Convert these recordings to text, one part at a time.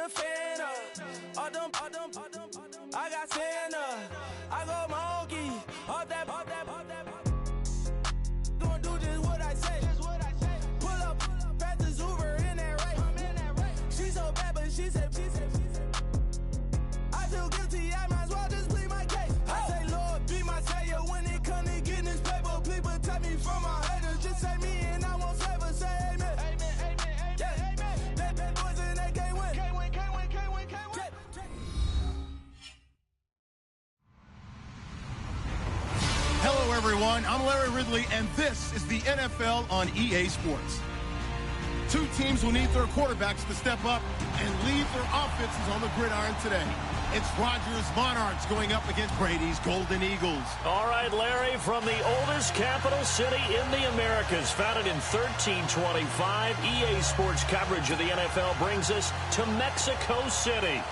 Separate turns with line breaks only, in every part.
a fan of. I got Santa. I go monkey. Off that. Gonna do just what I say. Pull up, fast as Uber in that race. She so bad, but she said. I feel guilty, I might as well just plead my case. I say, Lord, be my savior when it come to getting this paper. Please protect me from my haters. Just say me and I won't favor. Say amen. Bad boys and they can't win.
Hello, everyone. I'm Larry Ridley, and this is the NFL on EA Sports. Two teams will need their quarterbacks to step up and lead their offenses on the gridiron today. It's Rodgers' Monarchs going up against Brady's Golden Eagles.
All right, Larry, from the oldest capital city in the Americas, founded in 1325, EA Sports coverage of the NFL brings us to Mexico City.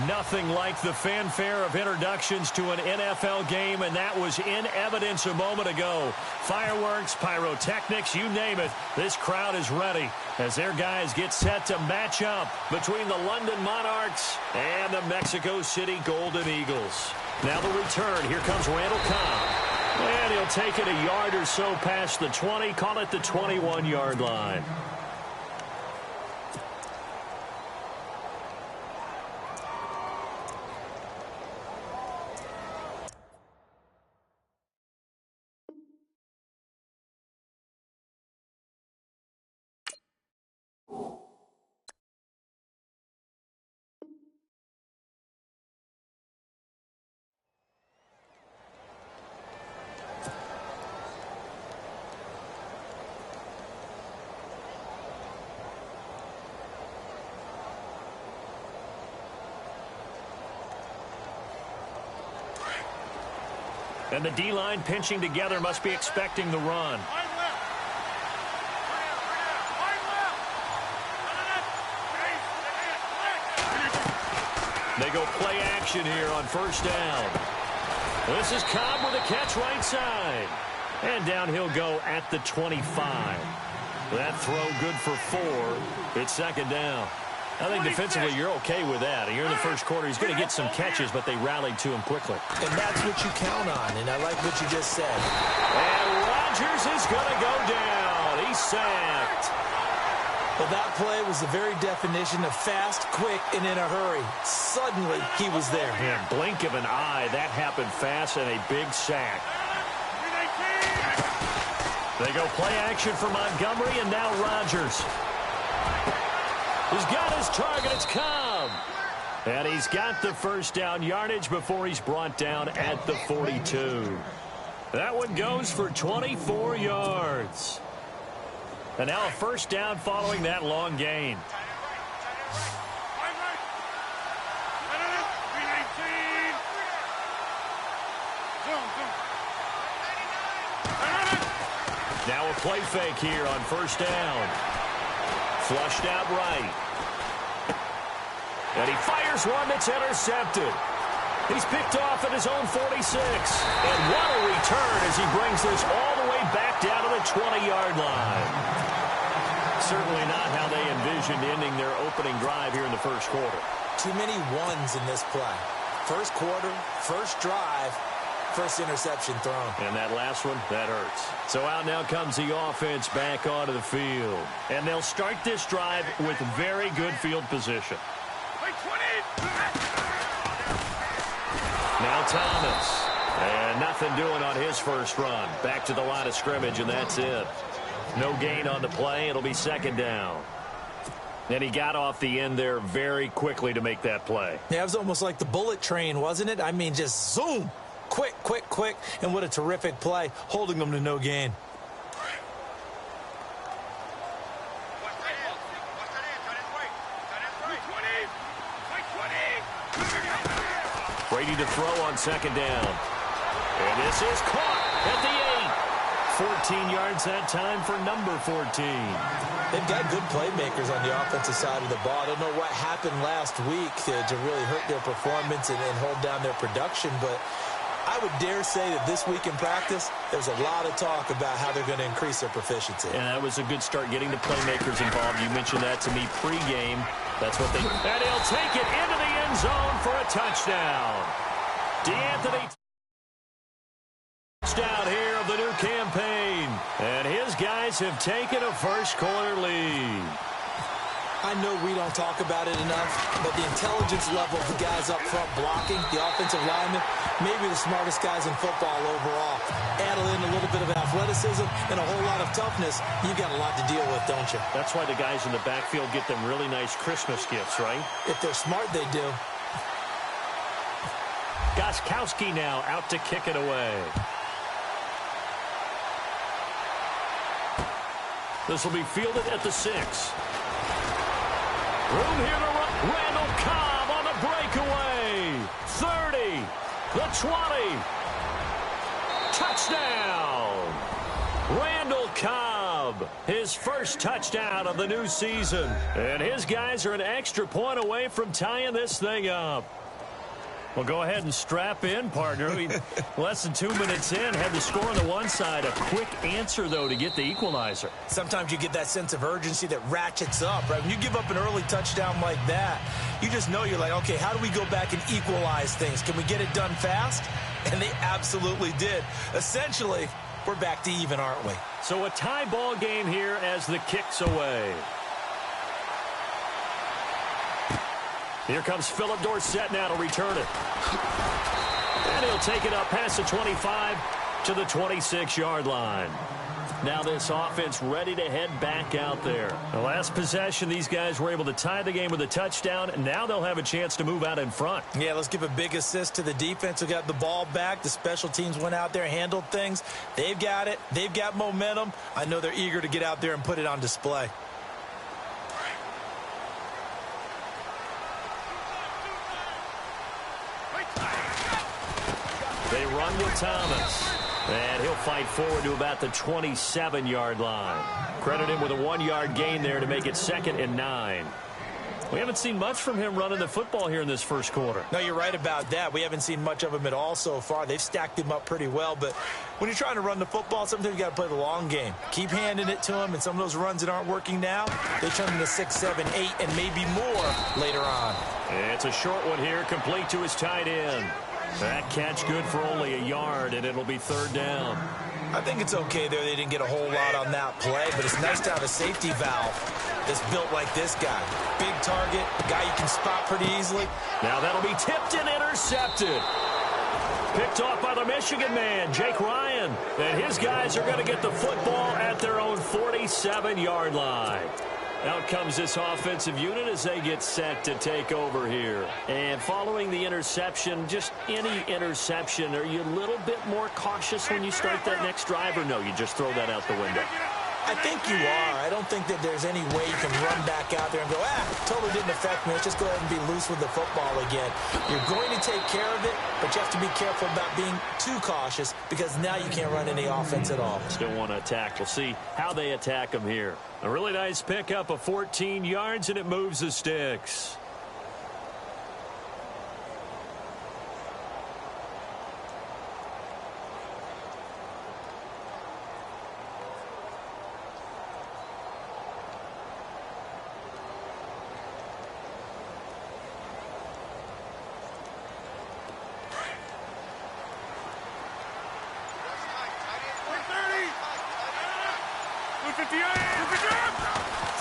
Nothing like the fanfare of introductions to an NFL game, and that was in evidence a moment ago. Fireworks, pyrotechnics, you name it. This crowd is ready as their guys get set to match up between the London Monarchs and the Mexico City Golden Eagles. Now the return. Here comes Randall Cobb. And he'll take it a yard or so past the 20, call it the 21-yard line. And the D-line pinching together must be expecting the run. They go play action here on first down. This is Cobb with a catch right side. And down he'll go at the 25. That throw good for 4. It's second down. I think defensively you're okay with that. You're in the first quarter. He's going to get some catches, but they rallied to him quickly.
And that's what you count on, and I like what you just said.
And Rodgers is going to go down. He's sacked.
Well, that play was the very definition of fast, quick, and in a hurry. Suddenly, he was there.
Yeah, blink of an eye. That happened fast and a big sack. They go play action for Montgomery, and now Rodgers. He's got his target. It's Cobb. And he's got the first down yardage before he's brought down at the 42. That one goes for 24 yards. And now a first down following that long gain. Now a play fake here on first down. Flushed out right. And he fires one that's intercepted. He's picked off at his own 46. And what a return as he brings this all the way back down to the 20-yard line. Certainly not how they envisioned ending their opening drive here in the first quarter.
Too many ones in this play. First quarter, first drive, first interception thrown.
And that last one, that hurts. So out now comes the offense back onto the field. And they'll start this drive with very good field position. Now Thomas. And nothing doing on his first run. Back to the line of scrimmage, and that's it. No gain on the play. It'll be second down. And he got off the end there very quickly to make that play.
Yeah, it was almost like the bullet train, wasn't it? I mean, just zoom. Quick, quick, quick. And what a terrific play, holding them to no gain.
Brady to throw on second down. And this is caught at the 8. 14 yards that time for number 14.
They've got good playmakers on the offensive side of the ball. I don't know what happened last week to really hurt their performance and hold down their production, but I would dare say that this week in practice, there's a lot of talk about how they're going to increase their proficiency.
And that was a good start getting the playmakers involved. You mentioned that to me pregame. That's what they... And he'll take it into the end zone for a touchdown. DeAnthony touchdown here of the new campaign. And his guys have taken a first-quarter lead.
I know we don't talk about it enough, but the intelligence level of the guys up front blocking, the offensive linemen, maybe the smartest guys in football overall. Add in a little bit of athleticism and a whole lot of toughness, you got a lot to deal with, don't you?
That's why the guys in the backfield get them really nice Christmas gifts, right?
If they're smart, they do.
Gostkowski now out to kick it away. This will be fielded at the 6. Room here to run. Randall Cobb on the breakaway. 30. The 20. Touchdown. Randall Cobb. His first touchdown of the new season. And his guys are an extra point away from tying this thing up. Well, go ahead and strap in, partner. Less than 2 minutes in, had the score on the one side. A quick answer, though, to get the equalizer.
Sometimes you get that sense of urgency that ratchets up, right? When you give up an early touchdown like that, you just know you're like, okay, how do we go back and equalize things? Can we get it done fast? And they absolutely did. Essentially, we're back to even, aren't we?
So a tie ball game here as the kick's away. Here comes Philip Dorsett now to return it. And he'll take it up past the 25 to the 26-yard line. Now this offense ready to head back out there. The last possession, these guys were able to tie the game with a touchdown, and now they'll have a chance to move out in front.
Yeah, let's give a big assist to the defense who got the ball back. The special teams went out there, handled things. They've got it. They've got momentum. I know they're eager to get out there and put it on display.
They run with Thomas. And he'll fight forward to about the 27-yard line. Credit him with a 1-yard gain there to make it 2nd and 9. We haven't seen much from him running the football here in this first quarter.
No, you're right about that. We haven't seen much of him at all so far. They've stacked him up pretty well. But when you're trying to run the football, sometimes you got to play the long game. Keep handing it to him, and some of those runs that aren't working now, they turn into 6, 7, 8, and maybe more later on.
It's a short one here, complete to his tight end. That catch good for only a yard, and it'll be 3rd down.
I think it's okay there. They didn't get a whole lot on that play, but it's nice to have a safety valve that's built like this guy. Big target, a guy you can spot pretty easily.
Now that'll be tipped and intercepted. Picked off by the Michigan man, Jake Ryan. And his guys are going to get the football at their own 47-yard line. Out comes this offensive unit as they get set to take over here. And following the interception, just any interception, are you a little bit more cautious when you start that next drive, or no, you just throw that out the window?
I think you are. I don't think that there's any way you can run back out there and go, totally didn't affect me. Let's just go ahead and be loose with the football again. You're going to take care of it, but you have to be careful about being too cautious because now you can't run any offense at all.
Still want to attack. We'll see how they attack them here. A really nice pickup of 14 yards, and it moves the sticks.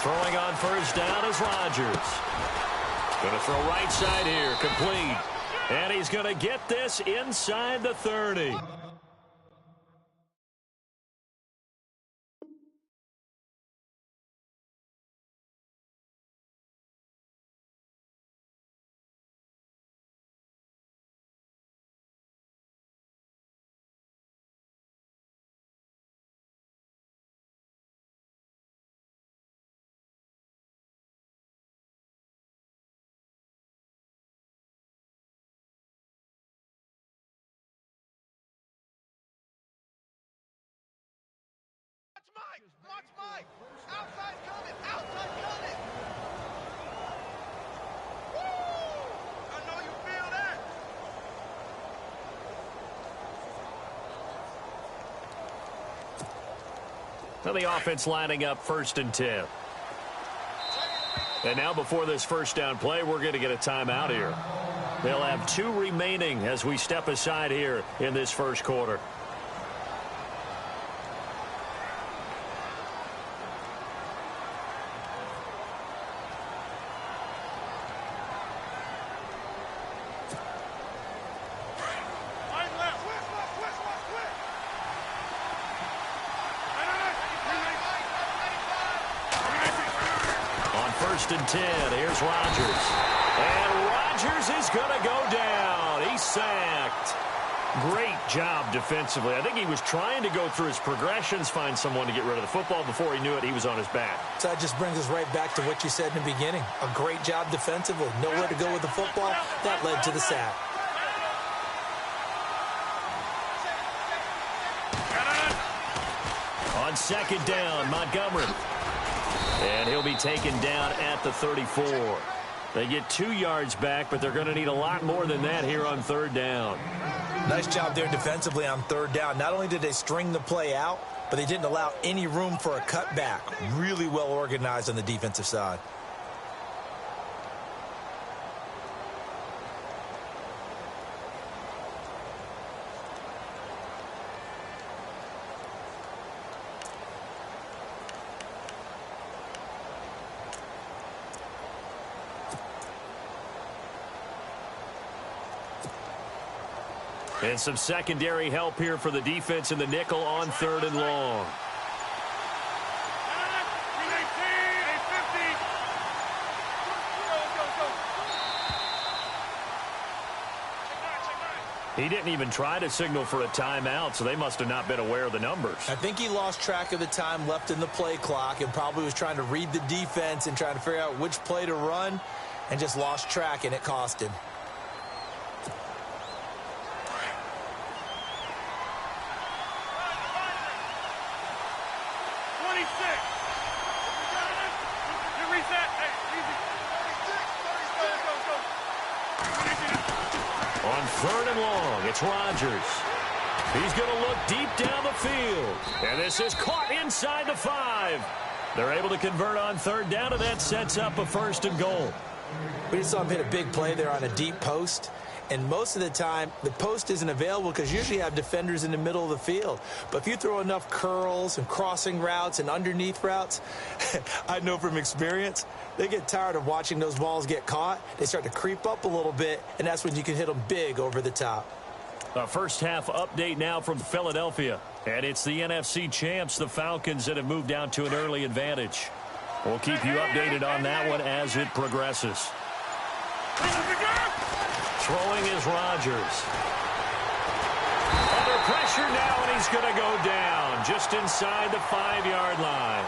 Throwing on first down is Rodgers. Going to throw right side here, complete. And he's going to get this inside the 30.
Watch Mike. Outside coming. Outside coming. Woo! I know you feel that.
Now the offense lining up 1st and 10. And now before this first down play, we're going to get a timeout here. They'll have 2 remaining as we step aside here in this first quarter. First and 10. Here's Rodgers. And Rodgers is going to go down. He's sacked. Great job defensively. I think he was trying to go through his progressions, find someone to get rid of the football. Before he knew it, he was on his back.
So that just brings us right back to what you said in the beginning. A great job defensively. Nowhere to go with the football. That led to the sack.
On second down, Montgomery. And he'll be taken down at the 34. They get 2 yards back, but they're going to need a lot more than that here on third down.
Nice job there defensively on third down. Not only did they string the play out, but they didn't allow any room for a cutback. Really well organized on the defensive side.
And some secondary help here for the defense in the nickel on third and long. He didn't even try to signal for a timeout, so they must have not been aware of the numbers.
I think he lost track of the time left in the play clock and probably was trying to read the defense and trying to figure out which play to run and just lost track, and it cost him.
On third and long, it's Rodgers. He's going to look deep down the field. And this is caught inside the 5. They're able to convert on third down, and that sets up a first and goal.
We just saw him hit a big play there on a deep post. And most of the time, the post isn't available because usually you have defenders in the middle of the field. But if you throw enough curls and crossing routes and underneath routes, I know from experience, they get tired of watching those balls get caught. They start to creep up a little bit, and that's when you can hit them big over the top.
A first half update now from Philadelphia. And it's the NFC champs, the Falcons, that have moved down to an early advantage. We'll keep you updated on that one as it progresses. Throwing is Rodgers. Under pressure now, and he's going to go down just inside the 5-yard line.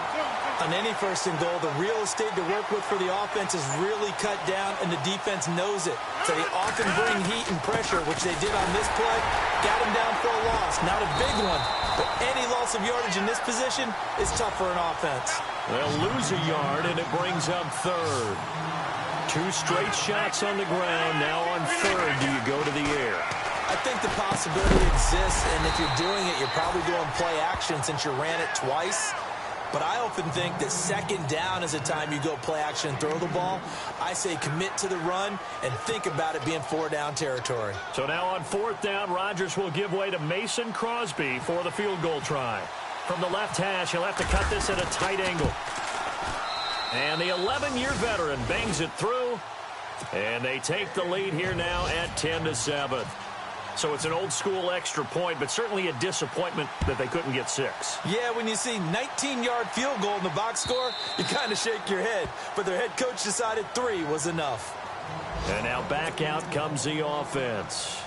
On any first and goal, the real estate to work with for the offense is really cut down, and the defense knows it. So they often bring heat and pressure, which they did on this play. Got him down for a loss. Not a big one, but any loss of yardage in this position is tough for an offense.
They'll lose a yard, and it brings up third. 2 straight shots on the ground. Now on third, do you go to the air?
I think the possibility exists, and if you're doing it, you're probably doing play action since you ran it twice. But I often think that second down is a time you go play action and throw the ball. I say commit to the run and think about it being 4-down territory.
So now on fourth down, Rodgers will give way to Mason Crosby for the field goal try. From the left hash, he'll have to cut this at a tight angle. And the 11-year veteran bangs it through. And they take the lead here now at 10-7. So it's an old-school extra point, but certainly a disappointment that they couldn't get 6.
Yeah, when you see 19-yard field goal in the box score, you kind of shake your head. But their head coach decided 3 was enough.
And now back out comes the offense.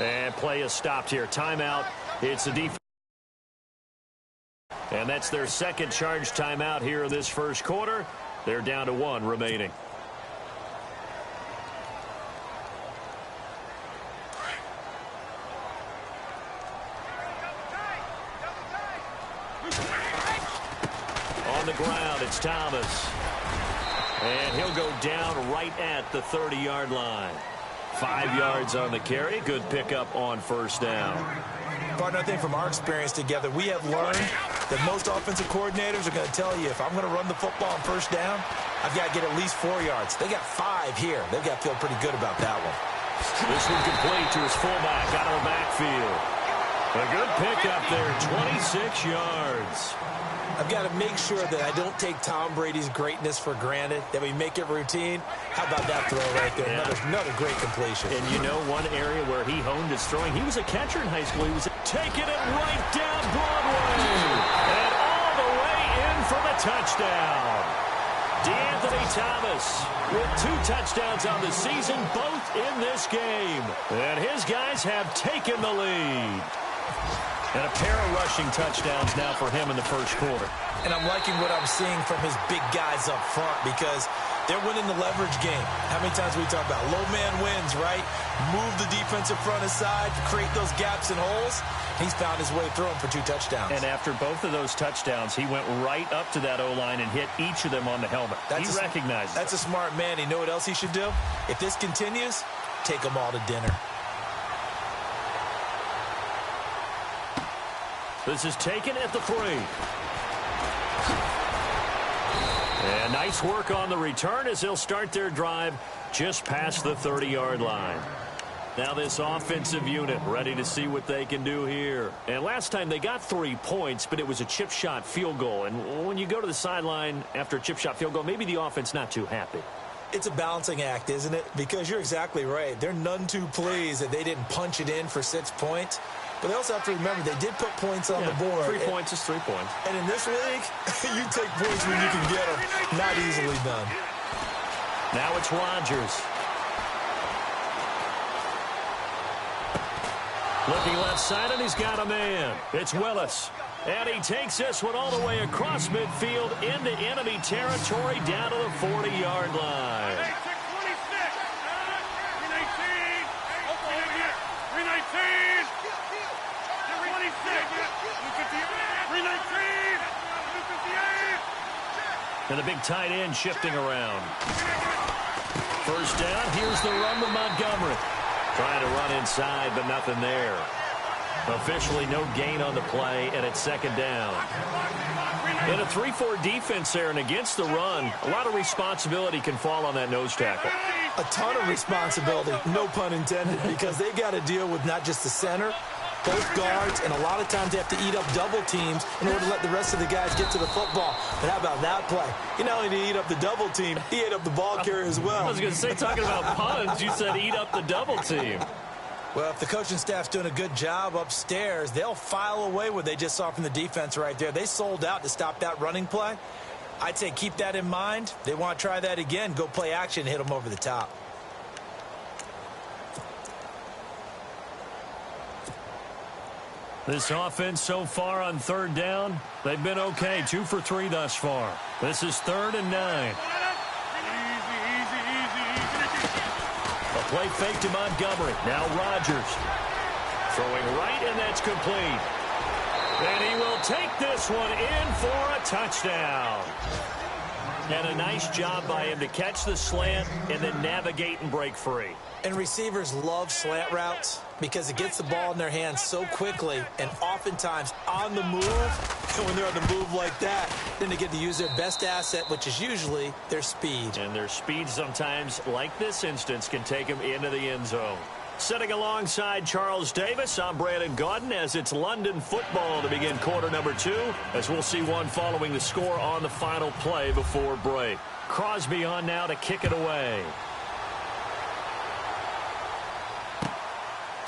And play is stopped here. Timeout. It's a defense. And that's their second charge timeout here in this first quarter. They're down to 1 remaining. It's Thomas. And he'll go down right at the 30-yard line. 5 yards on the carry. Good pickup on first down.
Partner, I think from our experience together, we have learned that most offensive coordinators are going to tell you, if I'm going to run the football on first down, I've got to get at least 4 yards. They got 5 here. They've got to feel pretty good about that one.
This one complete to his fullback out of the backfield. A good pickup there, 26 yards.
I've got to make sure that I don't take Tom Brady's greatness for granted, that we make it routine. How about that throw right there?
Yeah.
Another great completion.
And you know one area where he honed his throwing? He was a catcher in high school. He was taking it right down Broadway. And all the way in for the touchdown. DeAnthony Thomas with 2 touchdowns on the season, both in this game. And his guys have taken the lead. And a pair of rushing touchdowns now for him in the first quarter.
And I'm liking what I'm seeing from his big guys up front because they're winning the leverage game. How many times we talk about low man wins, right? Move the defensive front aside, create those gaps and holes. He's found his way through them for 2 touchdowns.
And after both of those touchdowns, he went right up to that O-line and hit each of them on the helmet. He recognized
That's a smart man. You know what else he should do? If this continues, take them all to dinner.
This is taken at the 3. And nice work on the return as they'll start their drive just past the 30-yard line. Now this offensive unit ready to see what they can do here. And last time they got 3 points, but it was a chip shot field goal. And when you go to the sideline after a chip shot field goal, maybe the offense not too happy.
It's a balancing act, isn't it? Because you're exactly right. They're none too pleased that they didn't punch it in for 6 points. But they also have to remember they did put points on the board.
3 points is 3 points.
And in this league, you take points when you can get them. Not easily done.
Now it's Rodgers. Looking left side, and he's got a man. It's Willis. And he takes this one all the way across midfield into enemy territory down to the 40-yard line. And the big tight end shifting around. First down, here's the run with Montgomery. Trying to run inside, but nothing there. Officially no gain on the play, and it's second down. In a 3-4 defense there, and against the run, a lot of responsibility can fall on that nose tackle.
A ton of responsibility, no pun intended, because they've got to deal with not just the center, both guards, and a lot of times they have to eat up double teams in order to let the rest of the guys get to the football. But how about that play? He not only did he eat up the double team, he ate up the ball carrier as well.
I was going to say, talking about puns, you said eat up the double team.
Well, if the coaching staff's doing a good job upstairs, they'll file away what they just saw from the defense right there. They sold out to stop that running play. I'd say keep that in mind. They want to try that again, go play action, hit them over the top.
This offense so far on third down, they've been okay. 2 for 3 thus far. This is 3rd and 9. A play fake to Montgomery. Now Rodgers. Throwing right, and that's complete. And he will take this one in for a touchdown. And a nice job by him to catch the slant and then navigate and break free.
And receivers love slant routes because it gets the ball in their hands so quickly and oftentimes on the move. And when they're on the move like that, then they get to use their best asset, which is usually their speed.
And their speed sometimes, like this instance, can take them into the end zone. Sitting alongside Charles Davis, I'm Brandon Gaudin as it's London football to begin quarter number 2, as we'll see one following the score on the final play before break. Crosby on now to kick it away.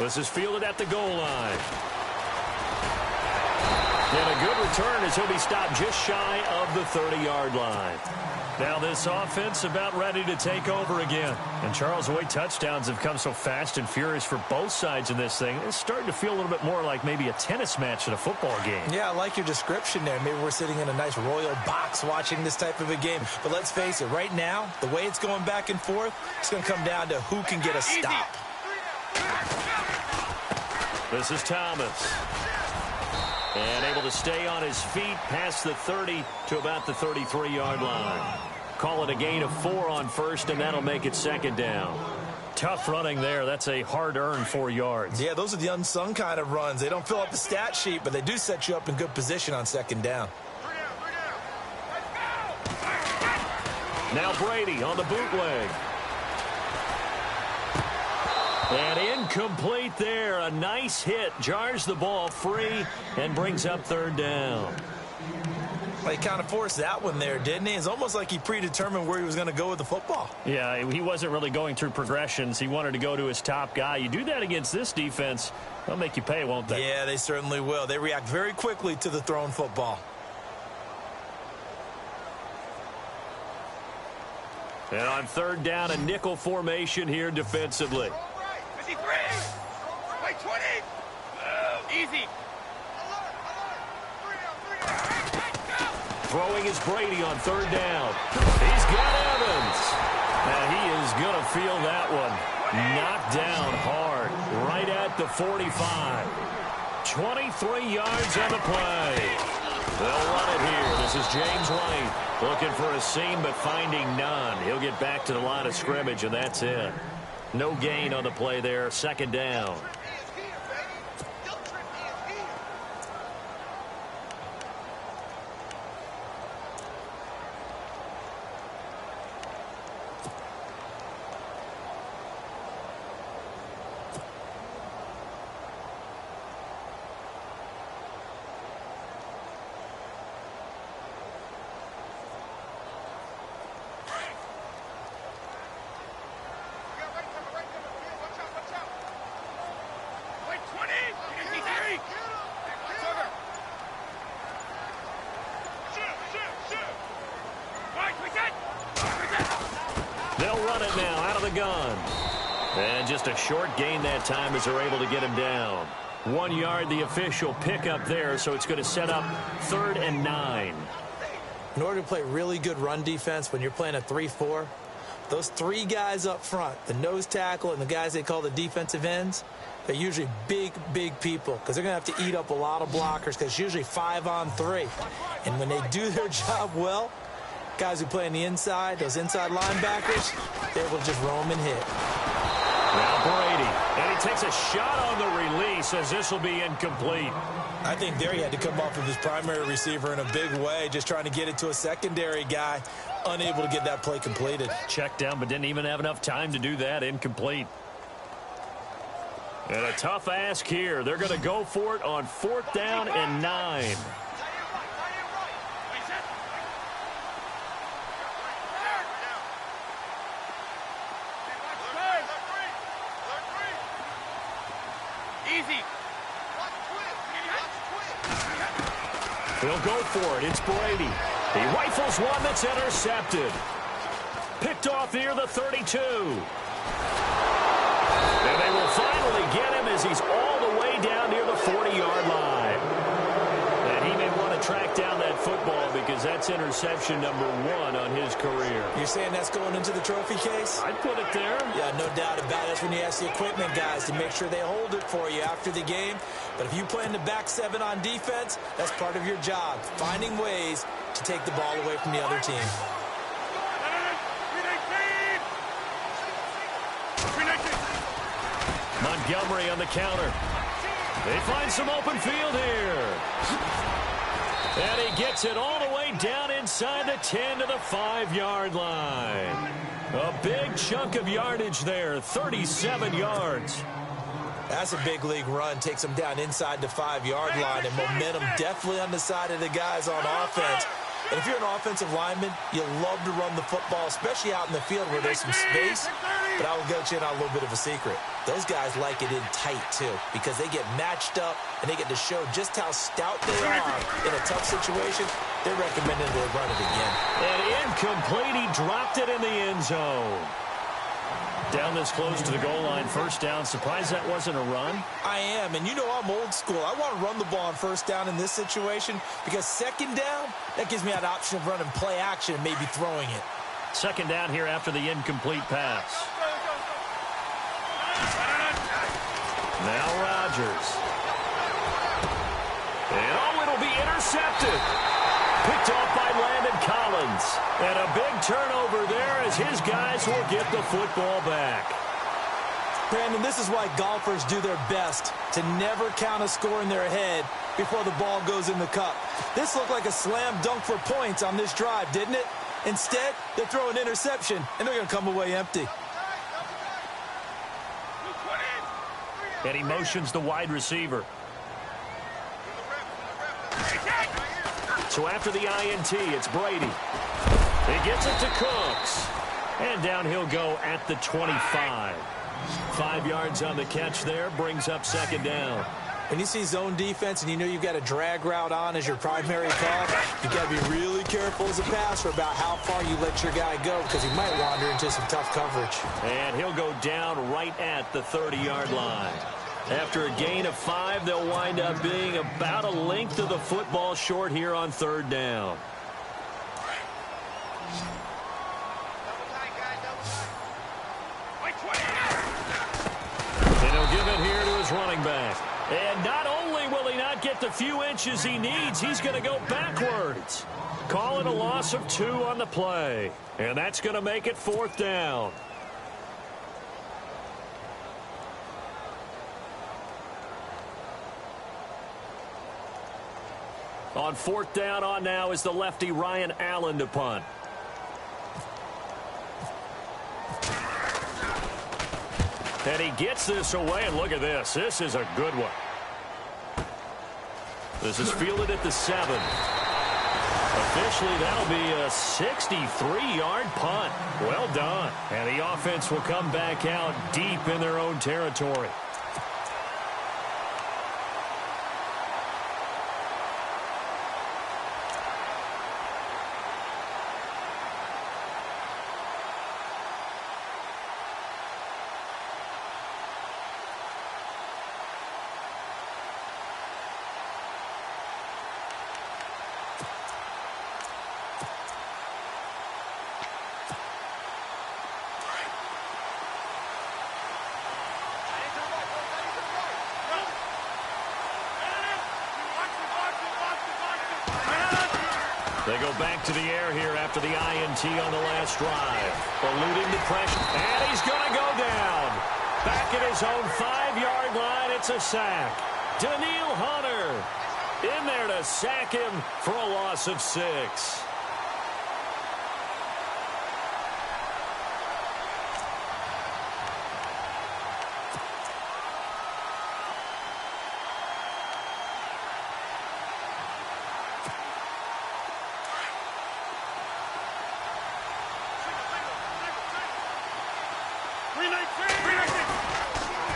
This is fielded at the goal line. And a good return as he'll be stopped just shy of the 30-yard line. Now this offense about ready to take over again. And Charles, the way touchdowns have come so fast and furious for both sides in this thing, it's starting to feel a little bit more like maybe a tennis match in a football game.
Yeah, I like your description there. Maybe we're sitting in a nice royal box watching this type of a game. But let's face it, right now, the way it's going back and forth, it's going to come down to who can get a stop.
This is Thomas. And able to stay on his feet past the 30 to about the 33-yard line. Call it a gain of 4 on first, and that'll make it second down. Tough running there. That's a hard-earned 4 yards.
Yeah, those are the unsung kind of runs. They don't fill up the stat sheet, but they do set you up in good position on second down.
Now Brady on the bootleg. And incomplete there. A nice hit. Jars the ball free and brings up third down.
Well, he kind of forced that one there, didn't he? It's almost like he predetermined where he was going to go with the football.
Yeah, he wasn't really going through progressions. He wanted to go to his top guy. You do that against this defense, they'll make you pay, won't they?
Yeah, they certainly will. They react very quickly to the thrown football.
And on third down, a nickel formation here defensively.
53. Wait, 20. Easy.
Throwing is Brady on third down. He's got Evans. Now he is going to feel that one. Knocked down hard. Right at the 45. 23 yards on the play. They'll run it here. This is James White looking for a seam but finding none. He'll get back to the line of scrimmage, and that's it. No gain on the play there. Second down. They'll run it now out of the gun. And just a short gain that time as they're able to get him down. 1 yard, the official pickup there, so it's going to set up 3rd and 9.
In order to play really good run defense when you're playing a 3-4, those 3 guys up front, the nose tackle and the guys they call the defensive ends, they're usually big, big people because they're going to have to eat up a lot of blockers because it's usually 5 on 3. And when they do their job well, guys who play on the inside, those inside linebackers, they're able to just roam and hit.
Now Brady, and he takes a shot on the release as this will be incomplete.
I think there he had to come off of his primary receiver in a big way, just trying to get it to a secondary guy, unable to get that play completed.
Checked down, but didn't even have enough time to do that. Incomplete. And a tough ask here. They're going to go for it on 4th down and 9. He'll go for it. It's Brady. He rifles one that's intercepted. Picked off near the 32. And they will finally get him as he's all the way down near the 40-yard line. And he may want to track down that football because that's interception number 1 on his career.
You're saying that's going into the trophy case?
I'd put it there.
Yeah, no doubt about it. That's when you ask the equipment guys to make sure they hold it for you after the game. But if you play in the back 7 on defense, that's part of your job, finding ways to take the ball away from the other team.
Montgomery on the counter. They find some open field here. And he gets it all the way down inside the 10 to the 5-yard line. A big chunk of yardage there, 37 yards.
That's a big league run. Takes them down inside the 5-yard line, and momentum definitely on the side of the guys on offense. And if you're an offensive lineman, you love to run the football, especially out in the field where there's some space. But I will get you in on a little bit of a secret. Those guys like it in tight, too, because they get matched up and they get to show just how stout they are in a tough situation. They're recommending they run it again.
And incomplete. He dropped it in the end zone. Down this close to the goal line, 1st down. Surprised that wasn't a run?
I am, and you know I'm old school. I want to run the ball on 1st down in this situation because 2nd down, that gives me that option of running play action and maybe throwing it.
2nd down here after the incomplete pass. Now Rodgers. And oh, it'll be intercepted. Picked off by Landon Collins. And a big turnover there as his guys will get the football back.
Brandon, this is why golfers do their best to never count a score in their head before the ball goes in the cup. This looked like a slam dunk for points on this drive, didn't it? Instead, they throw an interception, and they're going to come away empty.
And he motions the wide receiver. So after the INT, it's Brady. He gets it to Cooks. And down he'll go at the 25. 5 yards on the catch there, brings up second down.
When you see zone defense and you know you've got a drag route on as your primary call, you've got to be really careful as a passer about how far you let your guy go because he might wander into some tough coverage.
And he'll go down right at the 30-yard line. After a gain of 5, they'll wind up being about a length of the football short here on third down. And he'll give it here to his running back. And not only will he not get the few inches he needs, he's going to go backwards. Call it a loss of 2 on the play. And that's going to make it fourth down. On fourth down on now is the lefty Ryan Allen to punt. And he gets this away, and look at this. This is a good one. This is fielded at the 7. Officially, that'll be a 63-yard punt. Well done. And the offense will come back out deep in their own territory. They go back to the air here after the INT on the last drive. Eluding the pressure. And he's going to go down. Back at his own 5-yard line, it's a sack. Daniil Hunter in there to sack him for a loss of 6.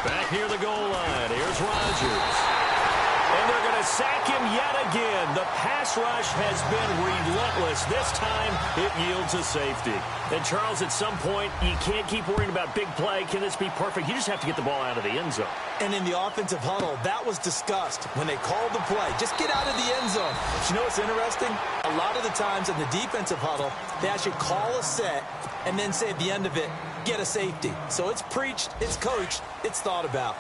Back near the goal line. Here's Rodgers. And they're going to sack him yet again. The pass rush has been relentless. This time, it yields a safety. And, Charles, at some point, you can't keep worrying about big play. Can this be perfect? You just have to get the ball out of the end zone.
And in the offensive huddle, that was discussed when they called the play. Just get out of the end zone. But you know what's interesting? A lot of the times in the defensive huddle, they actually call a set and then say at the end of it, get a safety. So it's preached, it's coached, it's thought about.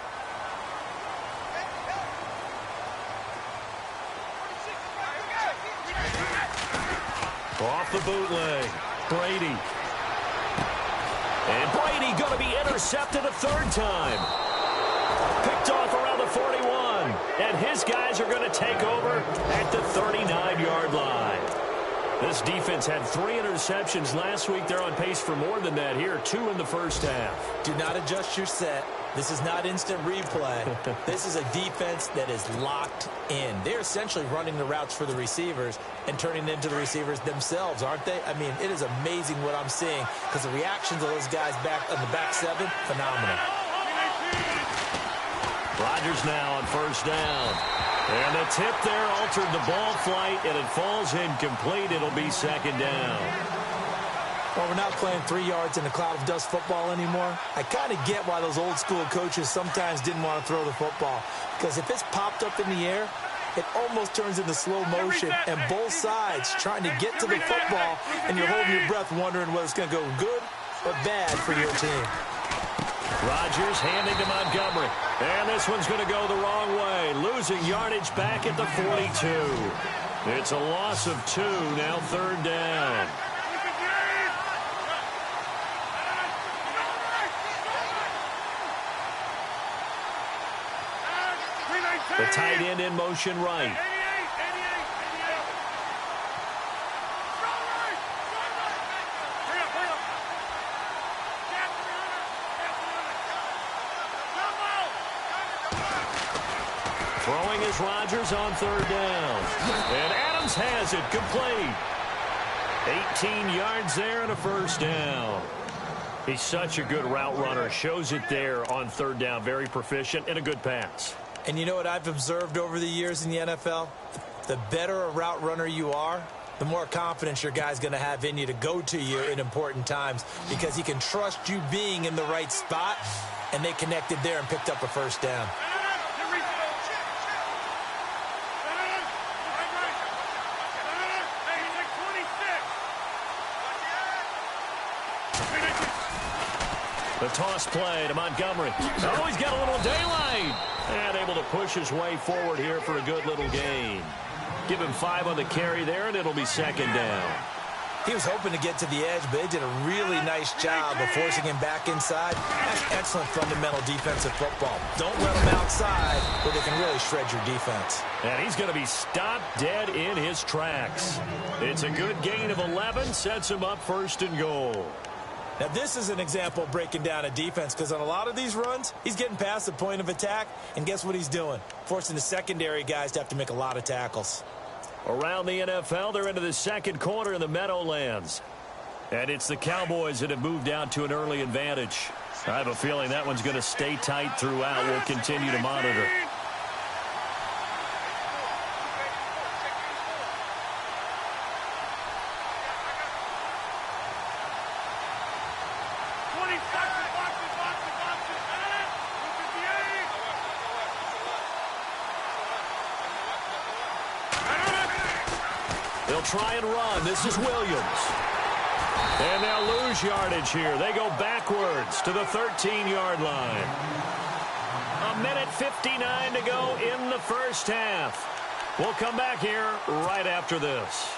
Off the bootleg, Brady. And Brady going to be intercepted a third time. Picked off around the 41. And his guys are going to take over at the 39-yard line. This defense had 3 interceptions last week. They're on pace for more than that here. 2 in the first half.
Do not adjust your set. This is not instant replay. This is a defense that is locked in. They're essentially running the routes for the receivers and turning them into the receivers themselves, aren't they? I mean, it is amazing what I'm seeing because the reactions of those guys back on the back 7, phenomenal.
Rodgers now on first down. And the tip there altered the ball flight, and it falls incomplete. It'll be second down.
Well, we're not playing 3 yards in a cloud of dust football anymore. I kind of get why those old school coaches sometimes didn't want to throw the football. Because if it's popped up in the air, it almost turns into slow motion. And both sides trying to get to the football, and you're holding your breath wondering whether it's going to go good or bad for your team.
Rodgers handing to Montgomery. And this one's going to go the wrong way, losing yardage back at the 42. It's a loss of 2, now 3rd down. The tight end in motion right. Throwing is Rodgers on 3rd down. And Adams has it complete. 18 yards there and a 1st down. He's such a good route runner. Shows it there on 3rd down. Very proficient and a good pass.
And you know what I've observed over the years in the NFL? The better a route runner you are, the more confidence your guy's going to have in you to go to you in important times because he can trust you being in the right spot, and they connected there and picked up a 1st down.
The toss play to Montgomery. Oh, he's got a little daylight. And able to push his way forward here for a good little gain. Give him 5 on the carry there, and it'll be 2nd down.
He was hoping to get to the edge, but they did a really nice job of forcing him back inside. That's excellent fundamental defensive football. Don't let him outside where they can really shred your defense.
And he's going to be stopped dead in his tracks. It's a good gain of 11, sets him up 1st and goal.
Now, this is an example of breaking down a defense because on a lot of these runs, he's getting past the point of attack, and guess what he's doing? Forcing the secondary guys to have to make a lot of tackles.
Around the NFL, they're into the 2nd quarter in the Meadowlands. And it's the Cowboys that have moved out to an early advantage. I have a feeling that one's going to stay tight throughout. We'll continue to monitor. They'll try and run. This is Williams. And they'll lose yardage here. They go backwards to the 13-yard line. 1:59 to go in the 1st half. We'll come back here right after this.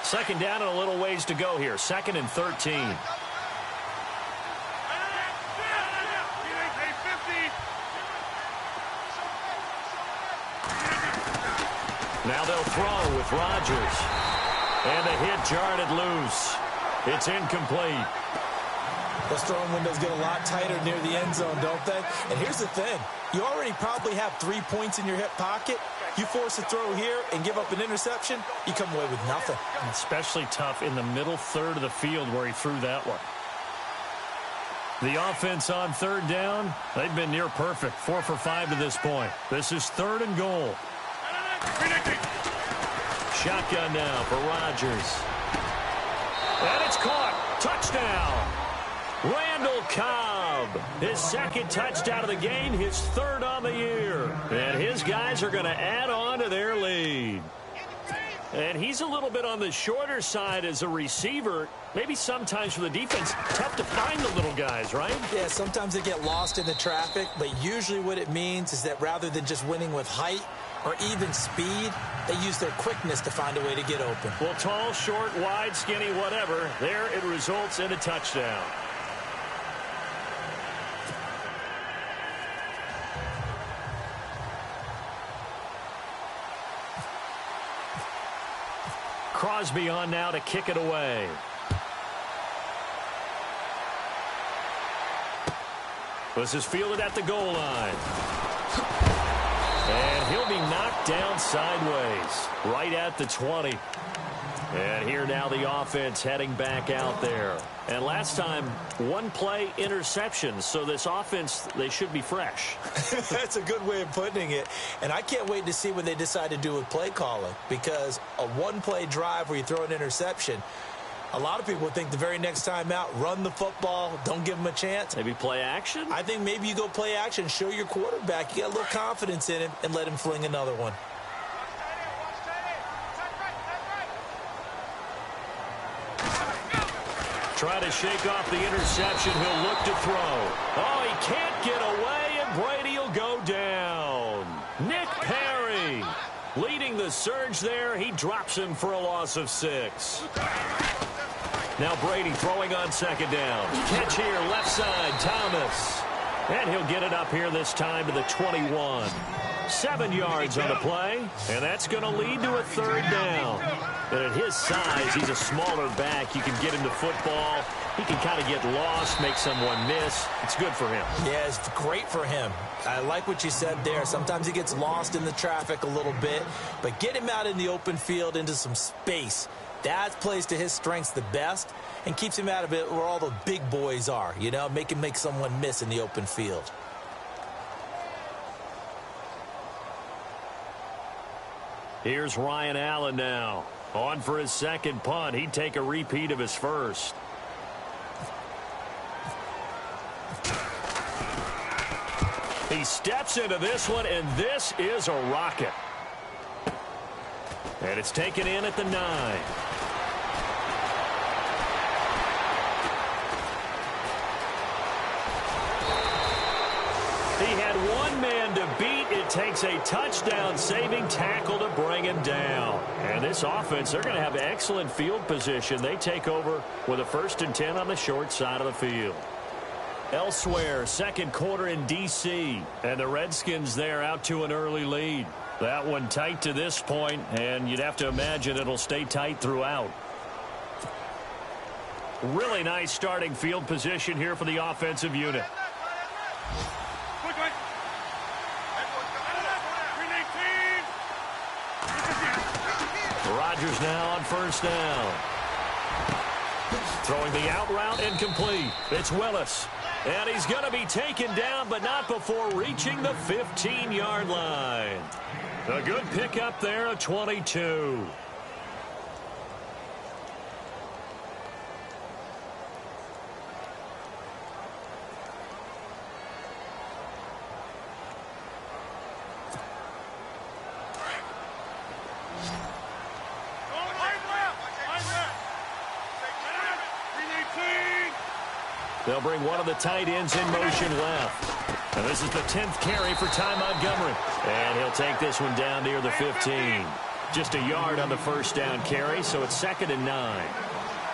Second down and a little ways to go here. 2nd and 13. Now they'll throw with Rodgers. And the hit jarred it loose. It's incomplete.
Those throwing windows get a lot tighter near the end zone, don't they? And here's the thing. You already probably have 3 points in your hip pocket. You force a throw here and give up an interception, you come away with nothing.
And especially tough in the middle 3rd of the field where he threw that one. The offense on 3rd down, they've been near perfect. 4 for 5 to this point. This is 3rd and goal. Shotgun now for Rodgers. And it's caught. Touchdown. Randall Cobb. His 2nd touchdown of the game, his 3rd on the year. And his guys are going to add on to their lead. And he's a little bit on the shorter side as a receiver. Maybe sometimes for the defense, tough to find the little guys, right?
Yeah, sometimes they get lost in the traffic, but usually what it means is that rather than just winning with height or even speed, they use their quickness to find a way to get open.
Well, tall, short, wide, skinny, whatever, there it results in a touchdown. Crosby on now to kick it away. This is fielded at the goal line. And he'll be knocked down sideways, right at the 20. And here now the offense heading back out there. And last time, 1 play interception. So this offense, they should be fresh.
That's a good way of putting it. And I can't wait to see what they decide to do with play calling. Because a 1-play drive where you throw an interception, a lot of people would think the very next time out, run the football, don't give them a chance.
Maybe play action?
I think maybe you go play action, show your quarterback you got a little confidence in him, and let him fling another one.
Trying to shake off the interception. He'll look to throw. Oh, he can't get away, and Brady will go down. Nick Perry leading the surge there. He drops him for a loss of 6. Now Brady throwing on second down. Catch here, left side, Thomas. And he'll get it up here this time to the 21. 7 yards on the play, and that's going to lead to a third down. And at his size, he's a smaller back. You can get him to football. He can kind of get lost, make someone miss. It's good for him.
Yeah, it's great for him. I like what you said there. Sometimes he gets lost in the traffic a little bit, but get him out in the open field into some space. That plays to his strengths the best and keeps him out of it where all the big boys are. You know, make him make someone miss in the open field.
Here's Ryan Allen now. On for his second punt. He'd take a repeat of his first. He steps into this one, and this is a rocket. And it's taken in at the 9. He had one man to beat. It takes a touchdown-saving tackle to bring him down. And this offense, they're going to have excellent field position. They take over with a 1st and 10 on the short side of the field. Elsewhere, second quarter in D.C. And the Redskins there out to an early lead. That one tight to this point, and you'd have to imagine it'll stay tight throughout. Really nice starting field position here for the offensive unit. Rodgers now on first down. Throwing the out route incomplete. It's Willis. And he's going to be taken down, but not before reaching the 15-yard line. A good pickup there, a 22. They'll bring one of the tight ends in motion left. And this is the 10th carry for Ty Montgomery. And he'll take this one down near the 15. Just a yard on the first down carry, so it's 2nd and 9.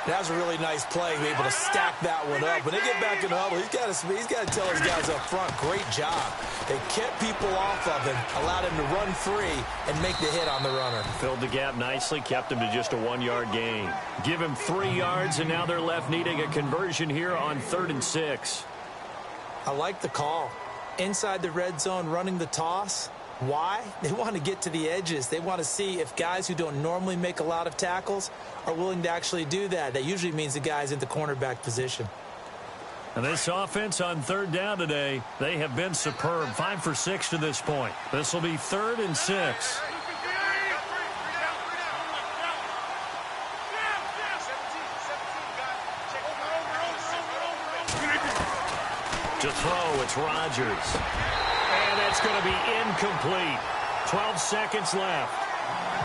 That was a really nice play, able to stack that one up. When they get back in the huddle, he's got to tell his guys up front, great job. They kept people off of him, allowed him to run free and make the hit on the runner.
Filled the gap nicely, kept him to just a 1-yard gain. Give him 3 yards, and now they're left needing a conversion here on 3rd and 6.
I like the call. Inside the red zone, running the toss. Why? They want to get to the edges. They want to see if guys who don't normally make a lot of tackles are willing to actually do that. That usually means the guy's in the cornerback position.
And this offense on 3rd down today, they have been superb. 5 for 6 to this point. This will be 3rd and 6. To throw, it's Rodgers. And that's going to be incomplete. 12 seconds left.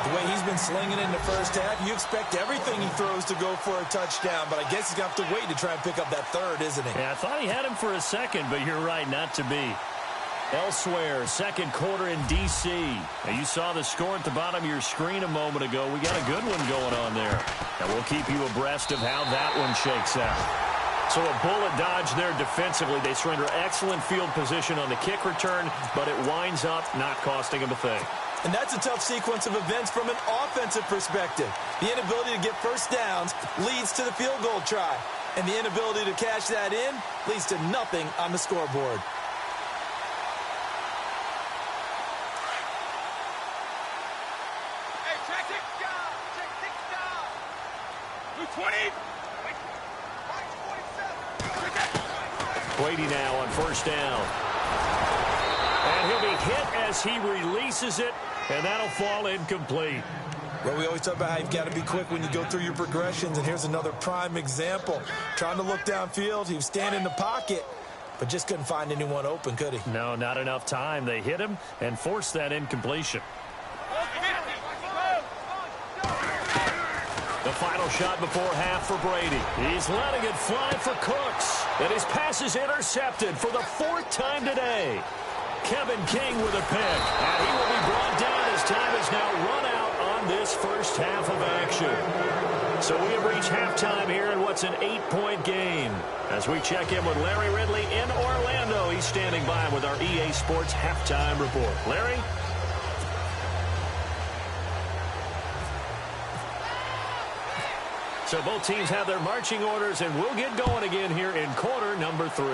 The way he's been slinging in the first half, you expect everything he throws to go for a touchdown, but I guess he's going to have to wait to try and pick up that 3rd, isn't he?
Yeah, I thought he had him for a second, but you're right, not to be. Elsewhere, second quarter in D.C. Now, you saw the score at the bottom of your screen a moment ago. We got a good one going on there. And we'll keep you abreast of how that one shakes out. So a bullet dodge there defensively. They surrender excellent field position on the kick return, but it winds up not costing them a thing.
And that's a tough sequence of events from an offensive perspective. The inability to get first downs leads to the field goal try. And the inability to cash that in leads to nothing on the scoreboard.
Hey, check it down. Check it down. 220.
Brady now on first down. And he'll be hit as he releases it, and that'll fall incomplete.
Well, we always talk about how you've got to be quick when you go through your progressions, and here's another prime example. Trying to look downfield, he was standing in the pocket, but just couldn't find anyone open, could he?
No, not enough time. They hit him and forced that incompletion. The final shot before half for Brady. He's letting it fly for Cooks. And his pass is intercepted for the 4th time today. Kevin King with a pick. And he will be brought down as time is now run out on this first half of action. So we have reached halftime here in what's an 8-point game. As we check in with Larry Ridley in Orlando, he's standing by with our EA Sports halftime report. Larry? So both teams have their marching orders, and we'll get going again here in quarter number 3.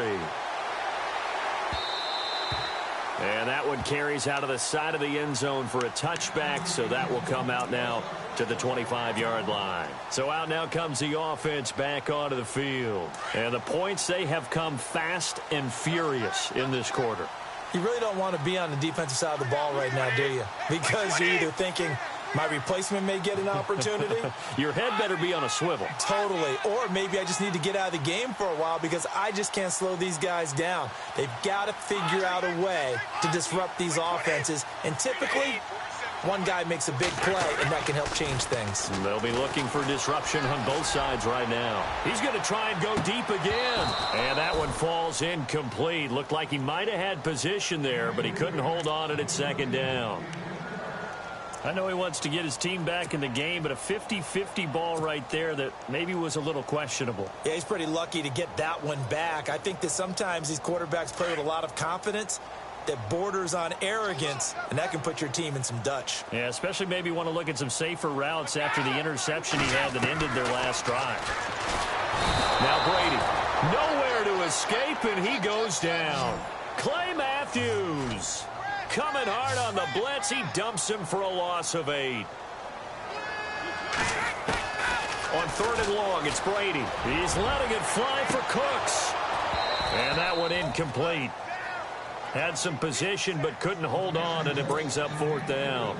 And that one carries out of the side of the end zone for a touchback, so that will come out now to the 25-yard line. So out now comes the offense back onto the field. And the points, they have come fast and furious in this quarter.
You really don't want to be on the defensive side of the ball right now, do you? Because you're either thinking, my replacement may get an opportunity.
Your head better be on a swivel.
Totally. Or maybe I just need to get out of the game for a while because I just can't slow these guys down. They've got to figure out a way to disrupt these offenses. And typically, one guy makes a big play, and that can help change things.
They'll be looking for disruption on both sides right now. He's going to try and go deep again. And that one falls incomplete. Looked like he might have had position there, but he couldn't hold on at second down. I know he wants to get his team back in the game, but a 50-50 ball right there that maybe was a little questionable.
Yeah, he's pretty lucky to get that one back. I think that sometimes these quarterbacks play with a lot of confidence that borders on arrogance, and that can put your team in some Dutch.
Yeah, especially maybe want to look at some safer routes after the interception he had that ended their last drive. Now Brady, nowhere to escape, and he goes down. Clay Matthews coming hard on the blitz. He dumps him for a loss of 8. On 3rd and long, it's Brady. He's letting it fly for Cooks. And that one incomplete. Had some position but couldn't hold on, and it brings up 4th down.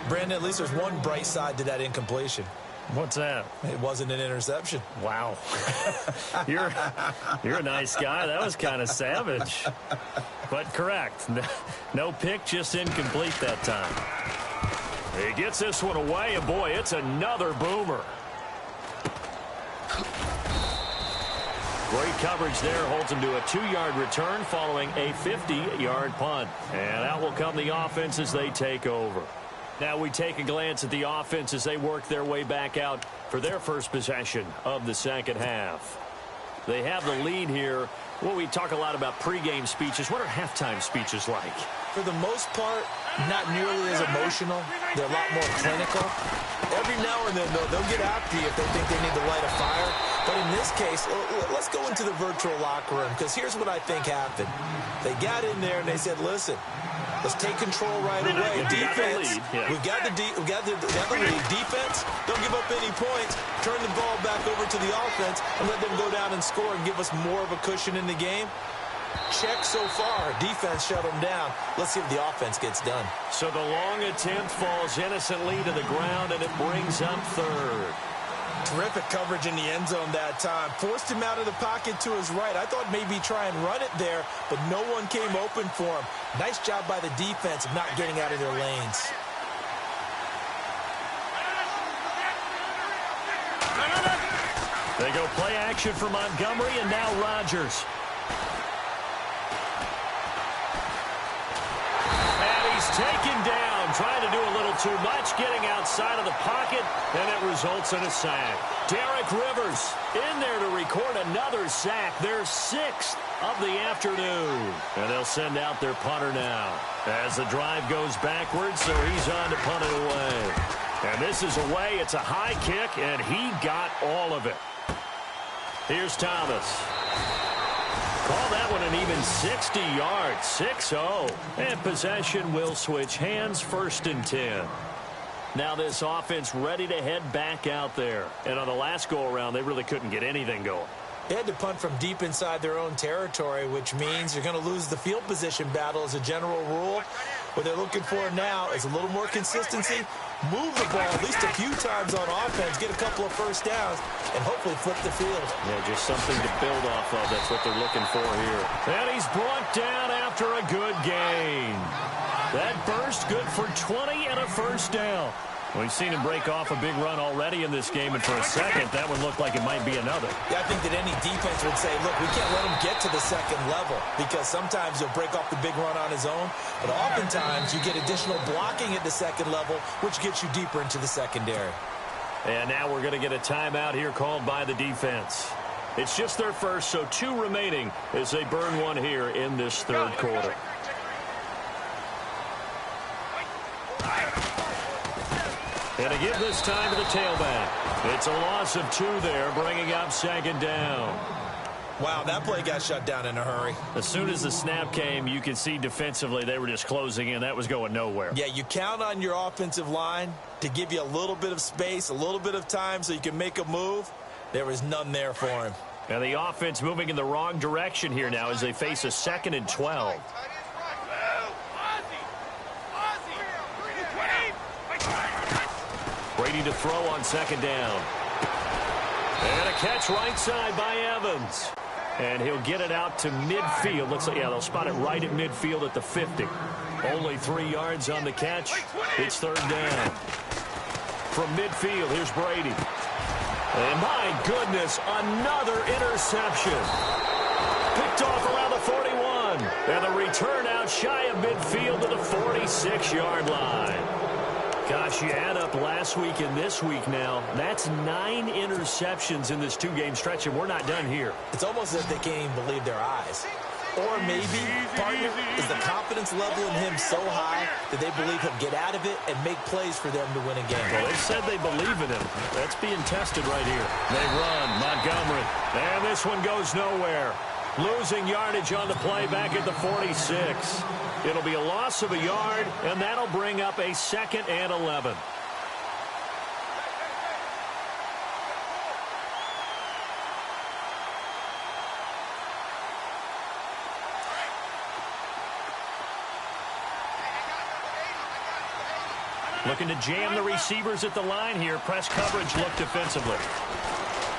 Brandon, at least there's one bright side to that incompletion.
What's that?
It wasn't an interception.
Wow. You're a nice guy. That was kind of savage. But correct. No pick, just incomplete that time. He gets this one away, and boy, it's another boomer. Great coverage there. Holds him to a 2-yard return following a 50-yard punt. And out will come the offense as they take over. Now we take a glance at the offense as they work their way back out for their first possession of the second half. They have the lead here. Well, we talk a lot about pregame speeches. What are halftime speeches like?
For the most part, not nearly as emotional. They're a lot more clinical. Every now and then, though, they'll get after you if they think they need to light a fire. But in this case, let's go into the virtual locker room, because here's what I think happened. They got in there and they said, listen, let's take control right away. Defense, we've got the lead. Defense, don't give up any points. Turn the ball back over to the offense and let them go down and score and give us more of a cushion in the game. Check so far. Defense shut them down. Let's see if the offense gets done.
So the long attempt falls innocently to the ground, and it brings up 3rd.
Terrific coverage in the end zone that time. Forced him out of the pocket to his right. I thought maybe try and run it there, but no one came open for him. Nice job by the defense of not getting out of their lanes.
They go play action for Montgomery, and now Rodgers. And he's taken down, trying to do a little too much, getting outside of the pocket, and it results in a sack. Derek Rivers in there to record another sack, their 6th of the afternoon. And they'll send out their punter now as the drive goes backwards, so he's on to punt it away. And this is away. It's a high kick, and he got all of it. Here's Thomas. Call that one an even 60 yards, 6-0. And possession will switch hands, 1st and 10. Now this offense ready to head back out there. And on the last go-around, they really couldn't get anything going.
They had to punt from deep inside their own territory, which means you're going to lose the field position battle as a general rule. What they're looking for now is a little more consistency, move the ball at least a few times on offense, get a couple of first downs, and hopefully flip the field.
Yeah, just something to build off of. That's what they're looking for here. And he's brought down after a good gain. That burst good for 20 and a first down. We've seen him break off a big run already in this game, and for a second, that one looked like it might be another.
Yeah, I think that any defense would say, look, we can't let him get to the second level, because sometimes he'll break off the big run on his own, but oftentimes you get additional blocking at the second level, which gets you deeper into the secondary.
And now we're going to get a timeout here called by the defense. It's just their first, so 2 remaining as they burn one here in this third quarter. And to give this time to the tailback. It's a loss of 2 there, bringing up second down.
Wow, that play got shut down in a hurry.
As soon as the snap came, you could see defensively they were just closing in. That was going nowhere.
Yeah, you count on your offensive line to give you a little bit of space, a little bit of time so you can make a move. There was none there for him.
And the offense moving in the wrong direction here now as they face a 2nd and 12. Brady to throw on second down. And a catch right side by Evans. And he'll get it out to midfield. Looks like, yeah, they'll spot it right at midfield at the 50. Only 3 yards on the catch. It's third down. From midfield, here's Brady. And my goodness, another interception. Picked off around the 41. And the return out shy of midfield to the 46-yard line. Gosh, you add up last week and this week now. That's 9 interceptions in this 2-game stretch, and we're not done here.
It's almost as if they can't even believe their eyes. Or maybe, partner, is the confidence level in him so high that they believe he'll get out of it and make plays for them to win a game.
Well, they said they believe in him. That's being tested right here. They run, Montgomery. And this one goes nowhere. Losing yardage on the play back at the 46. It'll be a loss of a yard, and that'll bring up a 2nd and 11. Looking to jam the receivers at the line here. Press coverage look defensively.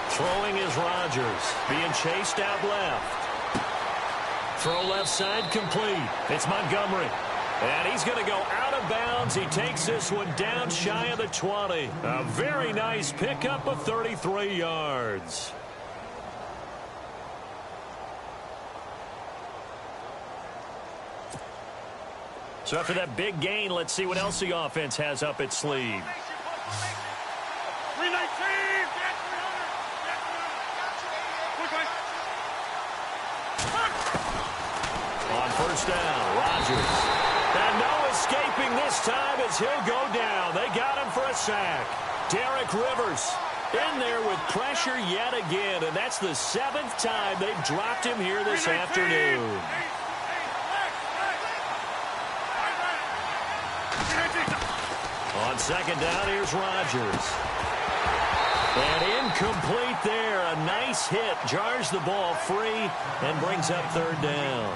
Throwing is Rodgers. Being chased out left. Throw left side complete. It's Montgomery. And he's going to go out of bounds. He takes this one down shy of the 20. A very nice pickup of 33 yards. So after that big gain, let's see what else the offense has up its sleeve. On first down, Rodgers. And no escaping this time as he'll go down. They got him for a sack. Derek Rivers in there with pressure yet again, and that's the 7th time they've dropped him here this afternoon. On second down, here's Rodgers. And incomplete there. A nice hit. Jars the ball free and brings up third down.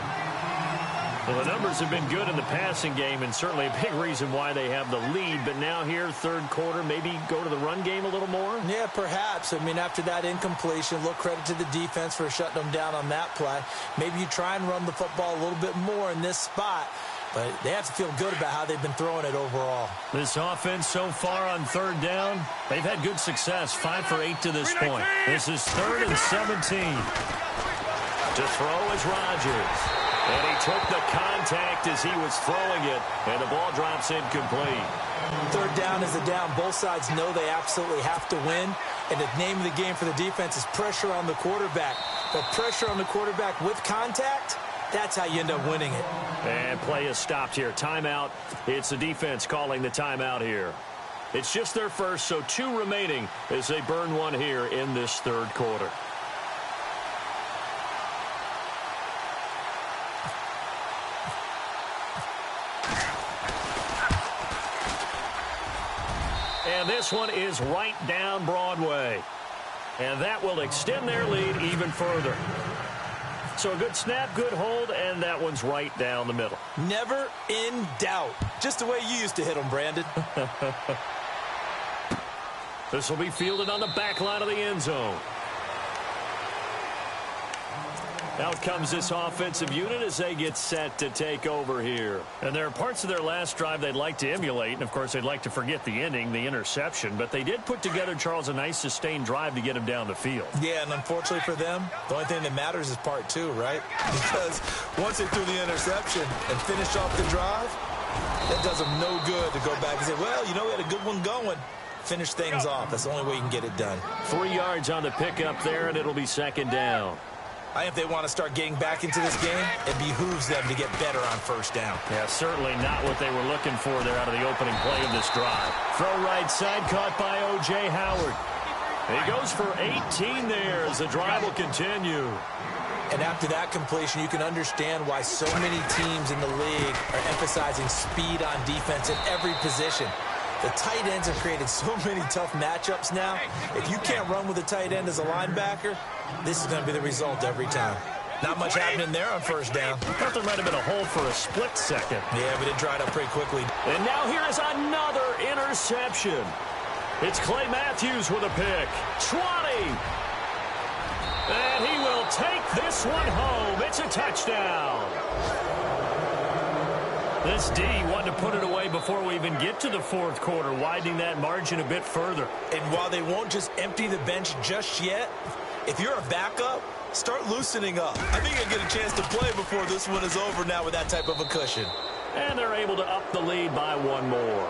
Well, the numbers have been good in the passing game, and certainly a big reason why they have the lead. But now here, third quarter, maybe go to the run game a little more?
Yeah, perhaps. I mean, after that incompletion, a little credit to the defense for shutting them down on that play. Maybe you try and run the football a little bit more in this spot. But they have to feel good about how they've been throwing it overall. This offense so far on third down, they've had good success. 5 for 8 to this point. This is 3rd and 17. To throw is Rodgers. And he took the contact as he was throwing it. And the ball drops incomplete. Third down is a down. Both sides know they absolutely have to win. And the name of the game for the defense is pressure on the quarterback. But pressure on the quarterback with contact, that's how you end up winning it. And play is stopped here. Timeout. It's the defense calling the timeout here. It's just their first, so 2 remaining as they burn one here in this third quarter. And this one is right down Broadway. And that will extend their lead even further. So a good snap, good hold, and that one's right down the middle. Never in doubt. Just the way you used to hit them, Brandon. This will be fielded on the back line of the end zone.
Out comes this offensive unit as they get set to take over here. And there are parts of their last drive they'd like to emulate. And, of course, they'd like to forget the ending, the interception. But they did put together, Charles, a nice sustained drive to get him down the field.
Yeah, and unfortunately for them, the only thing that matters is part two, right? Because once they threw the interception and finished off the drive, that does them no good to go back and say, well, you know, we had a good one going. Finish things off. That's the only way you can get it done.
3 yards on the pickup there, and it'll be second down.
I think if they want to start getting back into this game, it behooves them to get better on first down.
Yeah, certainly not what they were looking for there out of the opening play of this drive. Throw right side, caught by O.J. Howard. He goes for 18 there as the drive will continue.
And after that completion, you can understand why so many teams in the league are emphasizing speed on defense at every position. The tight ends have created so many tough matchups now. If you can't run with a tight end as a linebacker, this is going to be the result every time. Not much happening there on first down.
Thought there might have been a hole for a split second.
Yeah, but it dried up pretty quickly.
And now here is another interception. It's Clay Matthews with a pick. 20. And he will take this one home. It's a touchdown. This D wanted to put it away before we even get to the fourth quarter, widening that margin a bit further.
And while they won't just empty the bench just yet, if you're a backup, start loosening up. I think you'll get a chance to play before this one is over now with that type of a cushion.
And they're able to up the lead by one more.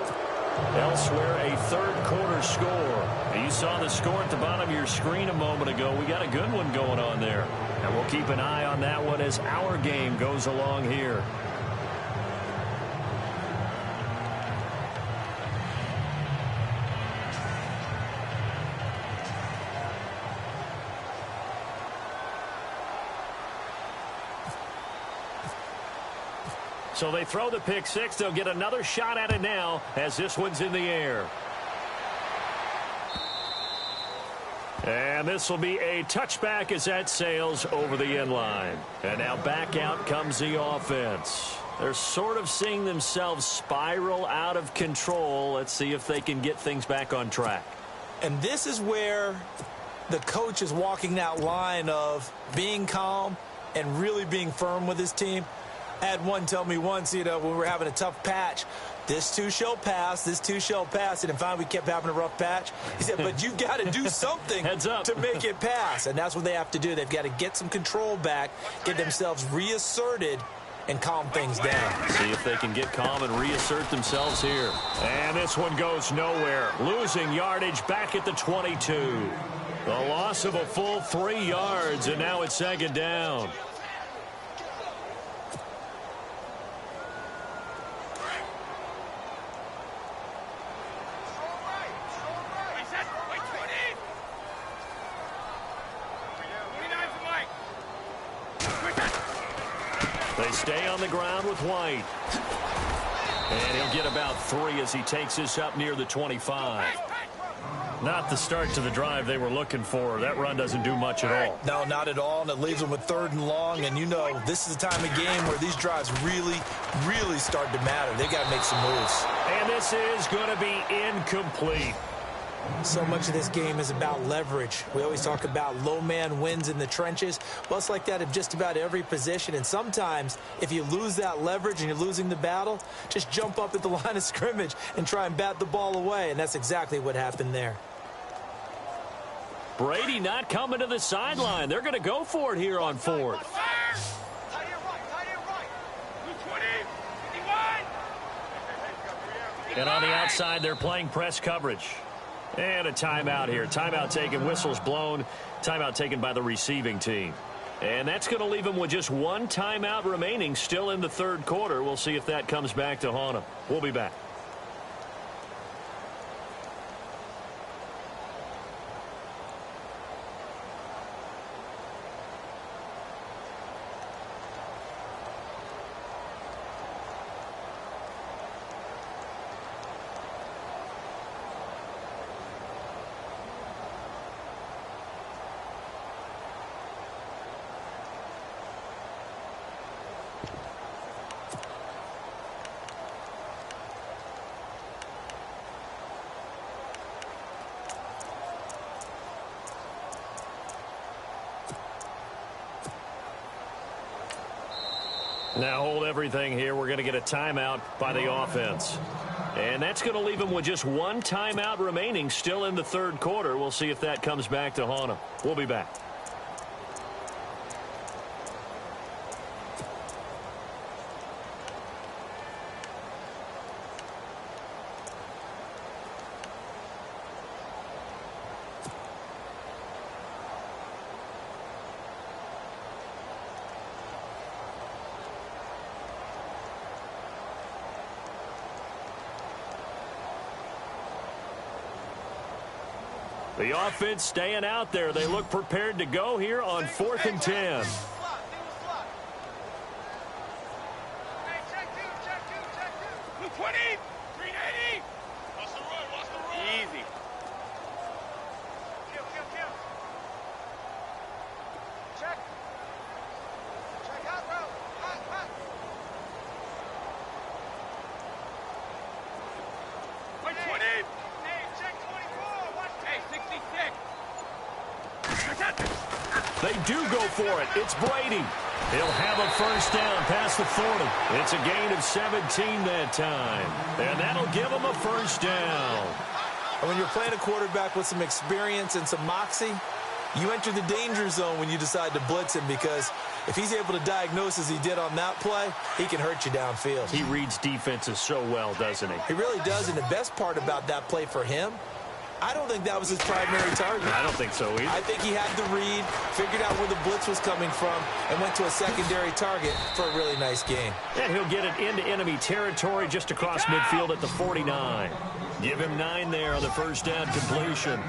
Elsewhere, a third quarter score. And you saw the score at the bottom of your screen a moment ago. We got a good one going on there. And we'll keep an eye on that one as our game goes along here. So they throw the pick six. They'll get another shot at it now as this one's in the air. And this will be a touchback as that sails over the end line. And now back out comes the offense. They're sort of seeing themselves spiral out of control. Let's see if they can get things back on track.
And this is where the coach is walking that line of being calm and really being firm with his team. I had one tell me once, you know, when we were having a tough patch, this too shall pass, this too shall pass. And finally, we kept having a rough patch. He said, but you got to do something to make it pass. And that's what they have to do. They've got to get some control back, get themselves reasserted, and calm things down.
See if they can get calm and reassert themselves here. And this one goes nowhere. Losing yardage back at the 22. The loss of a full 3 yards, and now it's second down. They stay on the ground with White. And he'll get about 3 as he takes this up near the 25. Not the start to the drive they were looking for. That run doesn't do much at all.
No, not at all, and it leaves them with 3rd and long. And you know, this is the time of game where these drives really, really start to matter. They've got to make some moves.
And this is going to be incomplete.
So much of this game is about leverage. We always talk about low man wins in the trenches. Well, it's like that in just about every position. And sometimes, if you lose that leverage and you're losing the battle, just jump up at the line of scrimmage and try and bat the ball away. And that's exactly what happened there.
Brady not coming to the sideline. They're going to go for it here on 4th. And on the outside, they're playing press coverage. And a timeout here. Timeout taken, whistles blown. Timeout taken by the receiving team. And that's going to leave them with just 1 timeout remaining still in the 3rd quarter. We'll see if that comes back to haunt them. We'll be back. Now hold everything here. We're going to get a timeout by the offense. And that's going to leave them with just one timeout remaining still in the third quarter. We'll see if that comes back to haunt them. We'll be back. The offense staying out there. They look prepared to go here on 4th and 10.
Easy. Check. Check out, bro. Hot. Wait, 20. Hey, check 24. Watch. Hey, 66.
They do go for it. It's Brady. He'll have a first down past the 40. It's a gain of 17 that time. And that'll give him a first down.
And when you're playing a quarterback with some experience and some moxie, you enter the danger zone when you decide to blitz him, because if he's able to diagnose as he did on that play, he can hurt you downfield.
He reads defenses so well, doesn't he?
He really does, and the best part about that play for him, I don't think that was his primary target.
I don't think so either.
I think he had the read, figured out where the blitz was coming from, and went to a secondary target for a really nice gain.
And he'll get it into enemy territory just across midfield at the 49. Give him 9 there on the first down completion.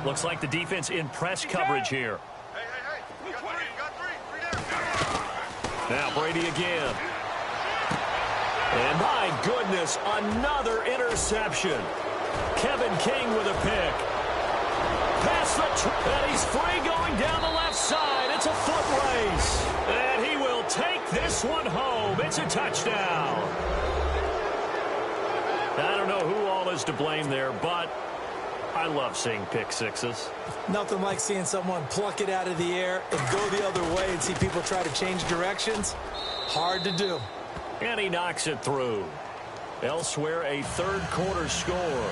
Looks like the defense in press coverage here.
Hey. You got three. 3 down.
Now Brady again. And my goodness, another interception. Kevin King with a pick. Past the and he's free going down the left side. It's a foot race. And he will take this one home. It's a touchdown. I don't know who all is to blame there, but I love seeing pick sixes.
Nothing like seeing someone pluck it out of the air and go the other way and see people try to change directions. Hard to do.
And he knocks it through. Elsewhere, a third quarter score.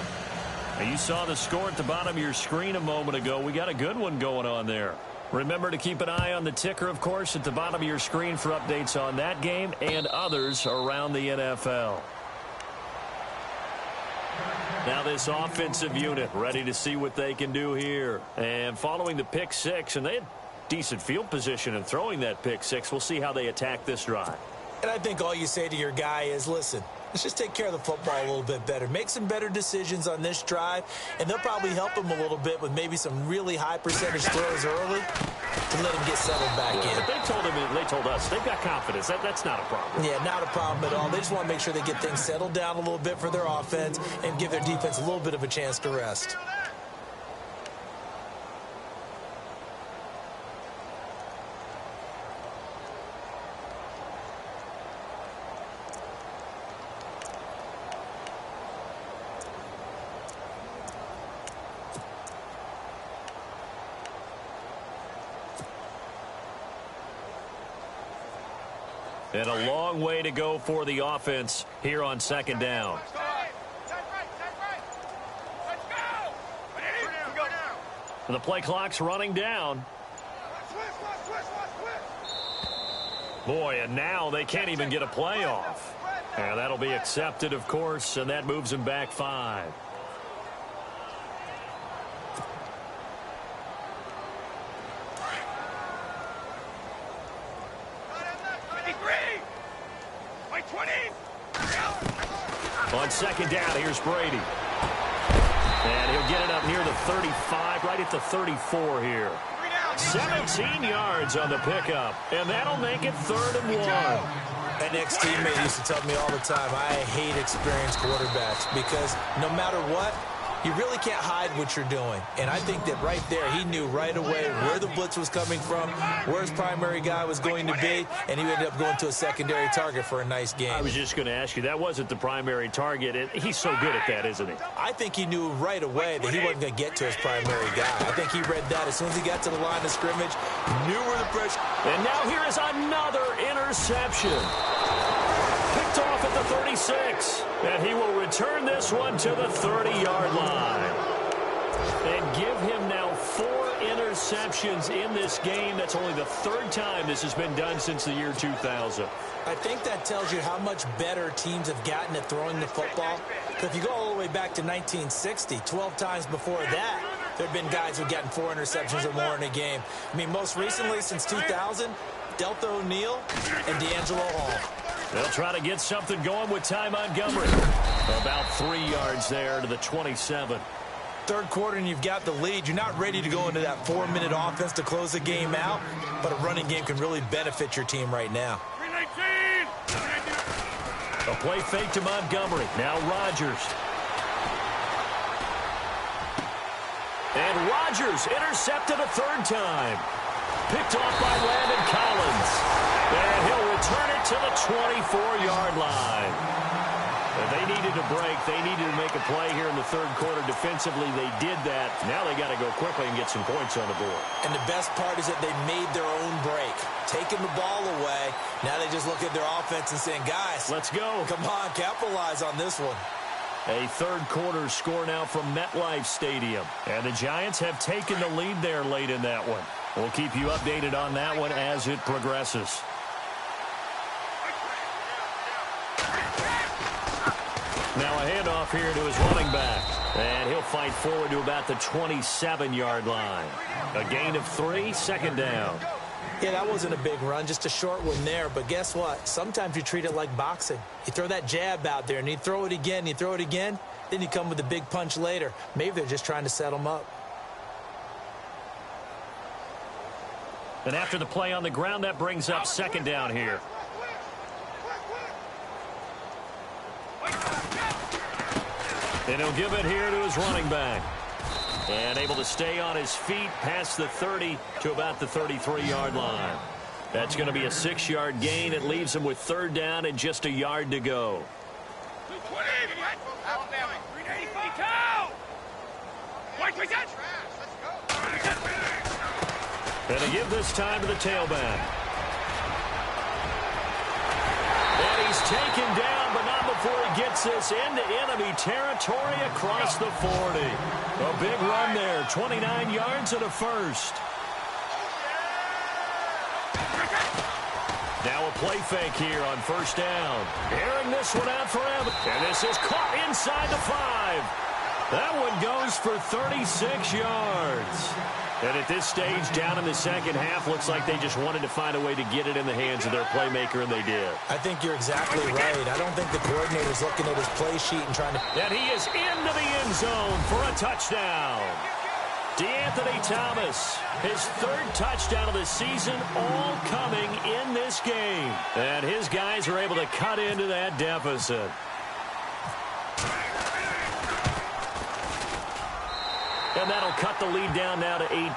Now, you saw the score at the bottom of your screen a moment ago. We got a good one going on there. Remember to keep an eye on the ticker, of course, at the bottom of your screen for updates on that game and others around the NFL. Now this offensive unit ready to see what they can do here. And following the pick six, and they had decent field position in throwing that pick six. We'll see how they attack this drive.
And I think all you say to your guy is, listen, let's just take care of the football a little bit better. Make some better decisions on this drive, and they'll probably help him a little bit with maybe some really high percentage throws early to let him get settled back in.
But they told us they've got confidence. That's not a problem.
Yeah, not a problem at all. They just want to make sure they get things settled down a little bit for their offense and give their defense a little bit of a chance to rest.
And a long way to go for the offense here on second down. And the play clock's running down. Boy, and now they can't even get a play off. And that'll be accepted, of course, and that moves them back 5. On second down, here's Brady. And he'll get it up near the 35, right at the 34 here. 17 yards on the pickup, and that'll make it 3rd and 1.
An ex-teammate used to tell me all the time, I hate experienced quarterbacks because no matter what, You really can't hide what you're doing. And I think that right there, he knew right away where the blitz was coming from, where his primary guy was going to be, and he ended up going to a secondary target for a nice game.
I was just going to ask you, that wasn't the primary target. And he's so good at that, isn't he?
I think he knew right away that he wasn't going to get to his primary guy. I think he read that as soon as he got to the line of scrimmage, knew where the pressure.
And now here is another interception. Picked off at the 36. And he will return this one to the 30-yard line. And give him now 4 interceptions in this game. That's only the 3rd time this has been done since the year 2000.
I think that tells you how much better teams have gotten at throwing the football. Because if you go all the way back to 1960, 12 times before that, there have been guys who've gotten 4 interceptions or more in a game. I mean, most recently, since 2000, Delta O'Neal and D'Angelo Hall.
They'll try to get something going with Ty Montgomery. About 3 yards there to the 27.
Third quarter and you've got the lead. You're not ready to go into that 4-minute offense to close the game out, but a running game can really benefit your team right now.
A play fake to Montgomery. Now Rodgers. And Rodgers intercepted a 3rd time. Picked off by Landon Collins. And he'll return it to the 24-yard line. And they needed a break. They needed to make a play here in the 3rd quarter. Defensively, they did that. Now they got to go quickly and get some points on the board.
And the best part is that they made their own break. Taking the ball away. Now they just look at their offense and saying, guys,
let's go.
Come on, capitalize on this one.
A 3rd quarter score now from MetLife Stadium. And the Giants have taken the lead there late in that one. We'll keep you updated on that one as it progresses. Now a handoff here to his running back. And he'll fight forward to about the 27-yard line. A gain of 3, 2nd down.
Yeah, that wasn't a big run, just a short one there. But guess what? Sometimes you treat it like boxing. You throw that jab out there, and you throw it again, you throw it again, then you come with a big punch later. Maybe they're just trying to set them up.
And after the play on the ground, that brings up 2nd down here. And he'll give it here to his running back. And able to stay on his feet past the 30 to about the 33-yard line. That's going to be a 6-yard gain. It leaves him with 3rd down and just a yard to go. And to give this time to the tailback. And he's taken down, but not before he gets this into enemy territory across the 40. A big run there, 29 yards and a 1st. Now a play fake here on 1st down. Airing this one out for Evans. And this is caught inside the 5. That one goes for 36 yards. And at this stage, down in the 2nd half, looks like they just wanted to find a way to get it in the hands of their playmaker, and they did.
I think you're exactly right. I don't think the coordinator's looking at his play sheet and trying to...
And he is into the end zone for a touchdown. DeAnthony Thomas, his 3rd touchdown of the season, all coming in this game. And his guys are able to cut into that deficit. And that'll cut the lead down now to 18.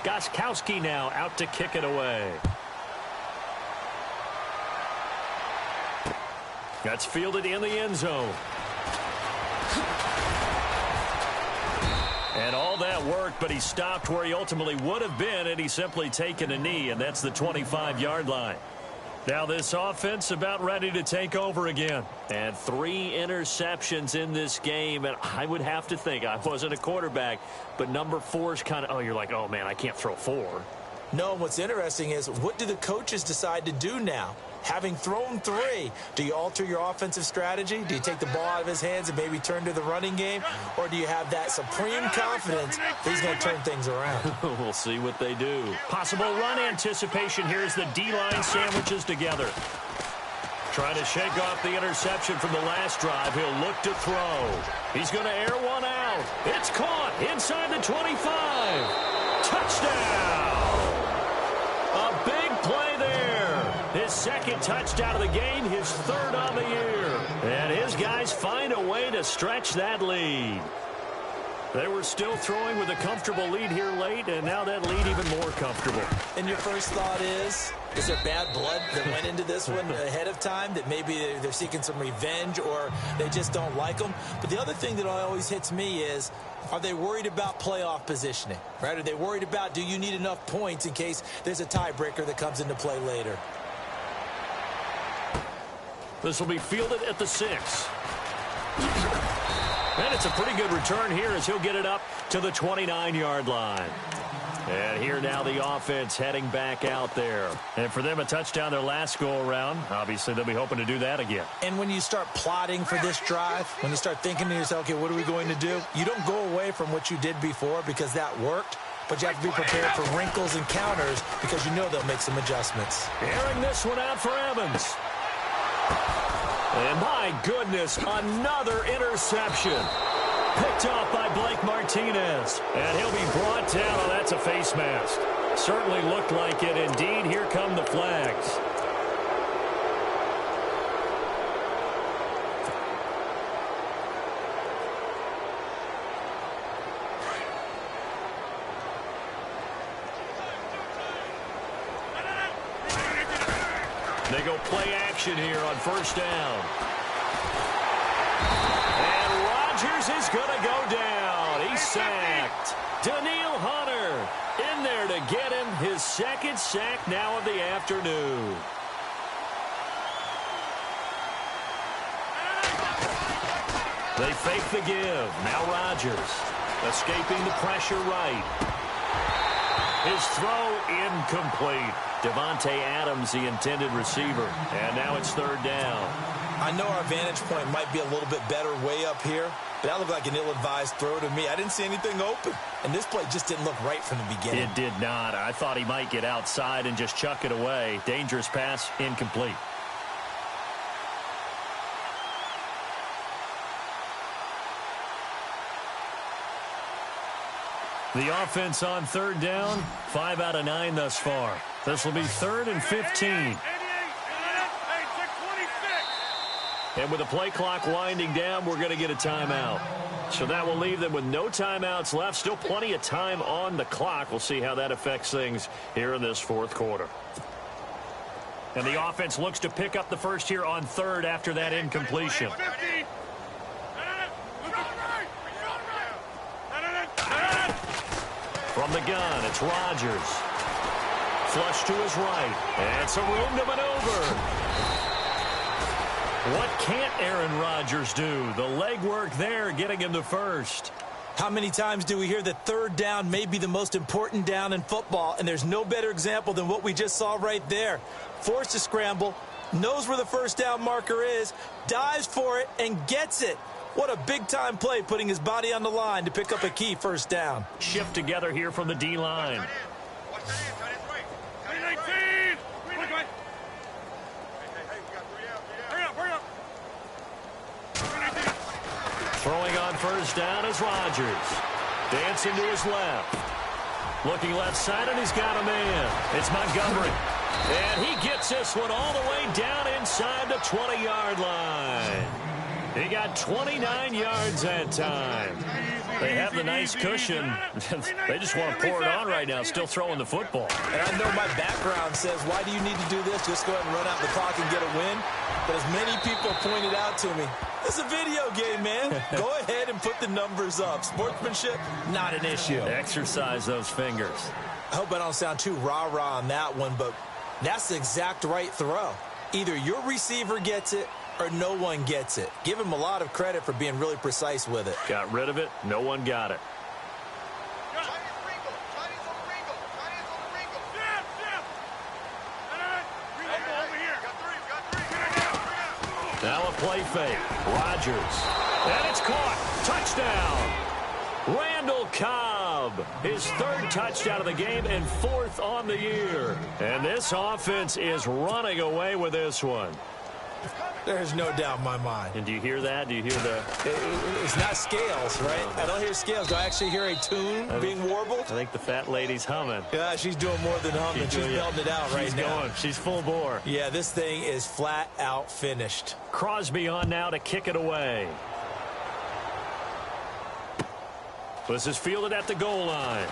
Gostkowski now out to kick it away. That's fielded in the end zone. And all that worked, but he stopped where he ultimately would have been, and he's simply taken a knee, and that's the 25-yard line. Now this offense about ready to take over again. And 3 interceptions in this game, and I would have to think, I wasn't a quarterback, but number 4 is kind of, oh, you're like, oh, man, I can't throw 4.
No, what's interesting is, what do the coaches decide to do now? Having thrown 3, do you alter your offensive strategy? Do you take the ball out of his hands and maybe turn to the running game? Or do you have that supreme confidence that he's going to turn things around?
We'll see what they do. Possible run anticipation here as the D-line sandwiches together. Trying to shake off the interception from the last drive. He'll look to throw. He's going to air one out. It's caught inside the 25. Touchdown! A big play there. His second touchdown of the game, his third on the year. And his guys find a way to stretch that lead. They were still throwing with a comfortable lead here late, and now that lead even more comfortable.
And your first thought is there bad blood that went into this one ahead of time, that maybe they're seeking some revenge or they just don't like them? But the other thing that always hits me is, are they worried about playoff positioning, right? Are they worried about, do you need enough points in case there's a tiebreaker that comes into play later?
This will be fielded at the 6. And it's a pretty good return here as he'll get it up to the 29-yard line. And here now the offense heading back out there. And for them, a touchdown their last go-around. Obviously, they'll be hoping to do that again.
And when you start plotting for this drive, when you start thinking to yourself, okay, what are we going to do? You don't go away from what you did before because that worked. But you have to be prepared for wrinkles and counters because you know they'll make some adjustments.
Airing this one out for Evans. And my goodness, another interception. Picked off by Blake Martinez. And he'll be brought down. Oh, that's a face mask. Certainly looked like it. Indeed, here come the flags. They go play action here on first down. And Rodgers is going to go down. He's sacked. Daniil Hunter in there to get him his second sack now of the afternoon. They fake the give. Now Rodgers escaping the pressure right. His throw incomplete. Devontae Adams, the intended receiver. And now it's third down.
I know our vantage point might be a little bit better way up here, but that looked like an ill-advised throw to me. I didn't see anything open, and this play just didn't look right from the beginning.
It did not. I thought he might get outside and just chuck it away. Dangerous pass, incomplete. The offense on third down, 5 out of 9 thus far. This will be 3rd and 15. And with the play clock winding down, we're going to get a timeout. So that will leave them with no timeouts left. Still plenty of time on the clock. We'll see how that affects things here in this fourth quarter. And the offense looks to pick up the first here on third after that incompletion. From the gun, it's Rodgers. Flush to his right. And some room to maneuver. What can't Aaron Rodgers do? The legwork there getting him to first.
How many times do we hear that third down may be the most important down in football, and there's no better example than what we just saw right there. Forced to scramble, knows where the first down marker is, dives for it, and gets it. What a big-time play, putting his body on the line to pick up a key first down.
Shift together here from the D-line. Throwing on first down is Rodgers. Dancing to his left. Looking left side, and he's got a man. It's Montgomery. And he gets this one all the way down inside the 20-yard line. He got 29 yards that time. They have the nice cushion. They just want to pour it on right now, still throwing the football.
And I know my background says, why do you need to do this? Just go ahead and run out the clock and get a win. But as many people pointed out to me, it's a video game, man. Go ahead and put the numbers up. Sportsmanship, not an issue.
Exercise those fingers.
I hope I don't sound too rah-rah on that one, but that's the exact right throw. Either your receiver gets it or no one gets it. Give him a lot of credit for being really precise with it.
Got rid of it. No one got it. Now a play fake. Rodgers. And it's caught. Touchdown. Randall Cobb. His third touchdown of the game and 4th on the year. And this offense is running away with this one.
There's no doubt in my mind.
And do you hear that? Do you hear the...
It's not scales, right? I don't hear scales. Do I actually hear a tune being warbled?
I think the fat lady's humming.
Yeah, she's doing more than humming. She's belting it out right now.
Going. She's full bore.
Yeah, this thing is flat out finished.
Crosby on now to kick it away. This is fielded at the goal line.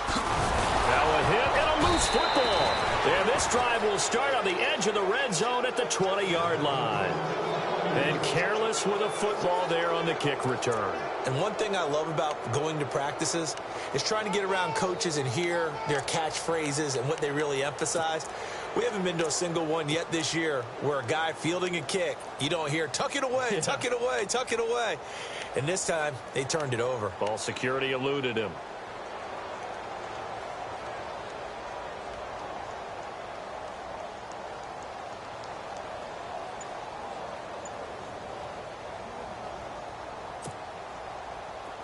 Now a hit and a loose football. And this drive will start on the edge of the red zone at the 20-yard line. And careless with a football there on the kick return.
And one thing I love about going to practices is trying to get around coaches and hear their catchphrases and what they really emphasize. We haven't been to a single one yet this year where a guy fielding a kick, you don't hear, tuck it away, tuck it away, tuck it away. And this time, they turned it over.
Ball security eluded him.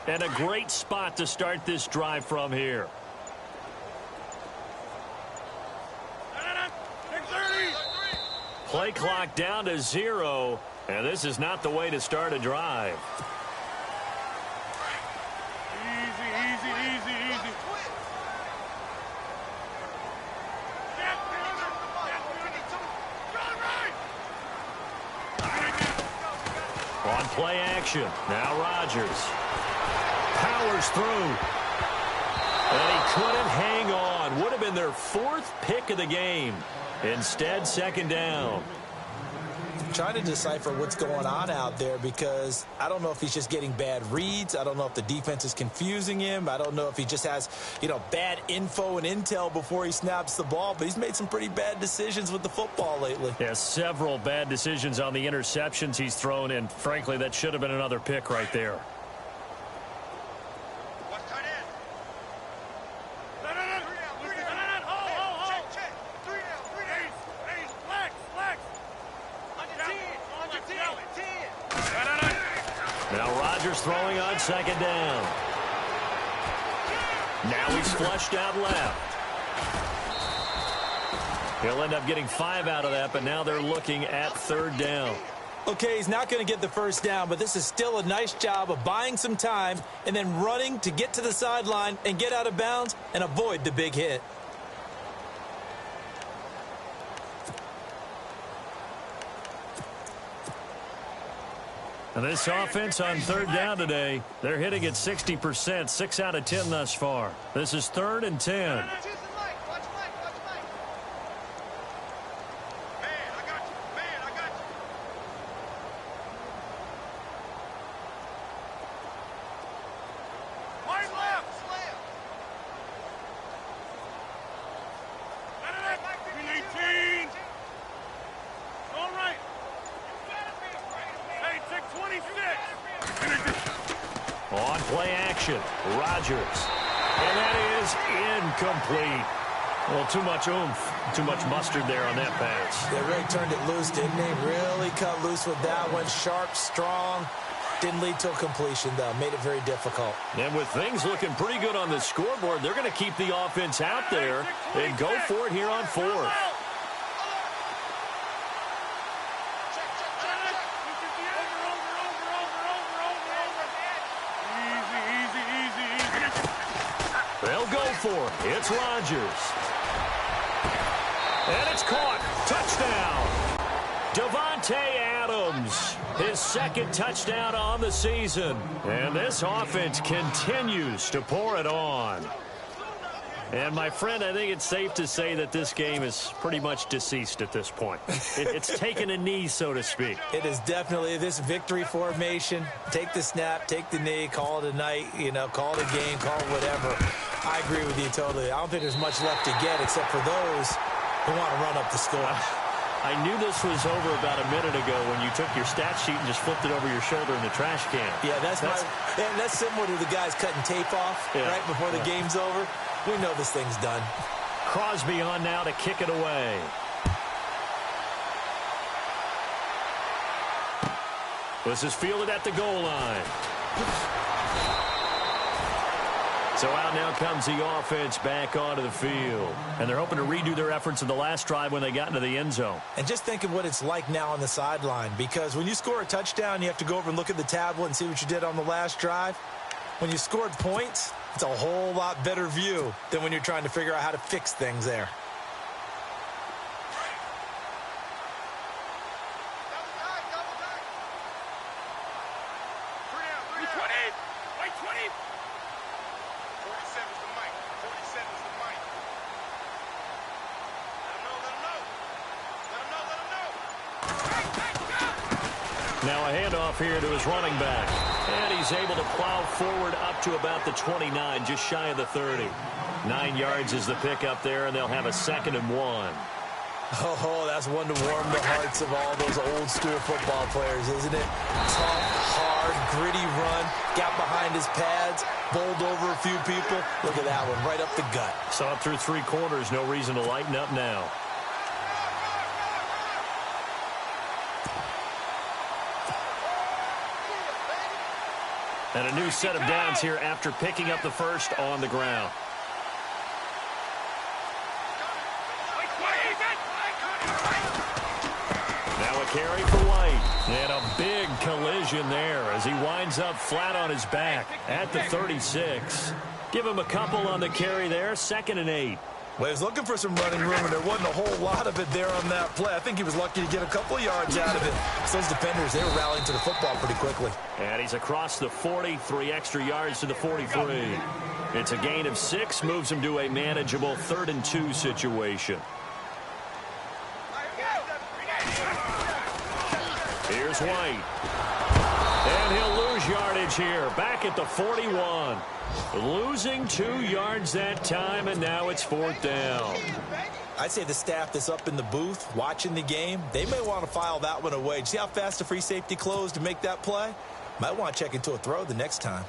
And a great spot to start this drive from here. Play clock down to 0, and this is not the way to start a drive.
Easy.
On play action, now Rodgers. Powers through. And he couldn't hang on. Would have been their 4th pick of the game. Instead, second down.
Trying to decipher what's going on out there because I don't know if he's just getting bad reads. I don't know if the defense is confusing him. I don't know if he just has, bad info and intel before he snaps the ball. But he's made some pretty bad decisions with the football lately.
Yeah, several bad decisions on the interceptions he's thrown, and frankly, that should have been another pick right there. Throwing on second down. Now he's flushed out left. He'll end up getting 5 out of that, but now they're looking at third down.
Okay, he's not going to get the first down, but this is still a nice job of buying some time and then running to get to the sideline and get out of bounds and avoid the big hit.
And this offense on third down today, they're hitting at 60%, 6 out of 10 thus far. This is 3rd and 10. On play action, Rodgers. And that is incomplete. Well, too much oomph, too much mustard there on that pass.
They really turned it loose, didn't they? Really cut loose with that one. Sharp, strong. Didn't lead to a completion, though. Made it very difficult.
And with things looking pretty good on the scoreboard, they're going to keep the offense out there and go for it here on 4th. They'll go for it. It's Rodgers. And it's caught. Touchdown. Davante Adams, his 2nd touchdown on the season. And this offense continues to pour it on. And, my friend, I think it's safe to say that this game is pretty much deceased at this point. It's taken a knee, so to speak.
It is definitely this victory formation. Take the snap, take the knee, call it a night, call it a game, call it whatever. I agree with you totally. I don't think there's much left to get except for those who want to run up the score.
I knew this was over about a minute ago when you took your stat sheet and just flipped it over your shoulder in the trash can.
Yeah, that's similar to the guys cutting tape off right before the game's over. We know this thing's done.
Crosby on now to kick it away. This is fielded at the goal line. So out now comes the offense back onto the field. And they're hoping to redo their efforts in the last drive when they got into the end zone.
And just think of what it's like now on the sideline, because when you score a touchdown, you have to go over and look at the tablet and see what you did on the last drive. When you scored points, it's a whole lot better view than when you're trying to figure out how to fix things there.
Now a handoff here to his running back. And he's able to plow forward up to about the 29, just shy of the 30. 9 yards is the pickup there, and they'll have a 2nd and 1.
Oh, that's one to warm the hearts of all those old-school football players, isn't it? Tough, hard, gritty run, got behind his pads, bowled over a few people. Look at that one, right up the gut.
Saw it through 3 quarters, no reason to lighten up now. And a new set of downs here after picking up the first on the ground. Now a carry for White. And a big collision there as he winds up flat on his back at the 36. Give him a couple on the carry there, 2nd and 8.
Well, he was looking for some running room, and there wasn't a whole lot of it there on that play. I think he was lucky to get a couple of yards out of it. So those defenders, they were rallying to the football pretty quickly. And
he's across the 40, 3 extra yards to the 43. It's a gain of 6, moves him to a manageable 3rd and 2 situation. Here's White. And he'll lose yardage here, back at the 41. Losing 2 yards that time, and now it's 4th down.
I'd say the staff that's up in the booth watching the game, they may want to file that one away. See how fast the free safety closed to make that play? Might want to check into a throw the next time.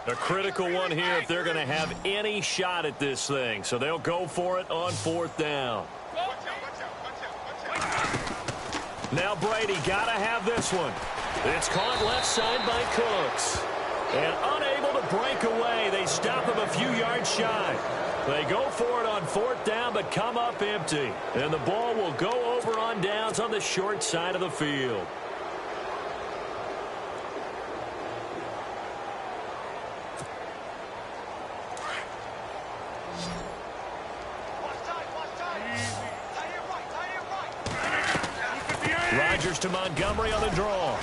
A critical one here if they're going to have any shot at this thing. So they'll go for it on 4th down. Now Brady got to have this one. It's caught left side by Cooks. And unable to break away. They stop him a few yards shy. They go for it on 4th down, but come up empty. And the ball will go over on downs on the short side of the field. Rodgers to Montgomery on the draw.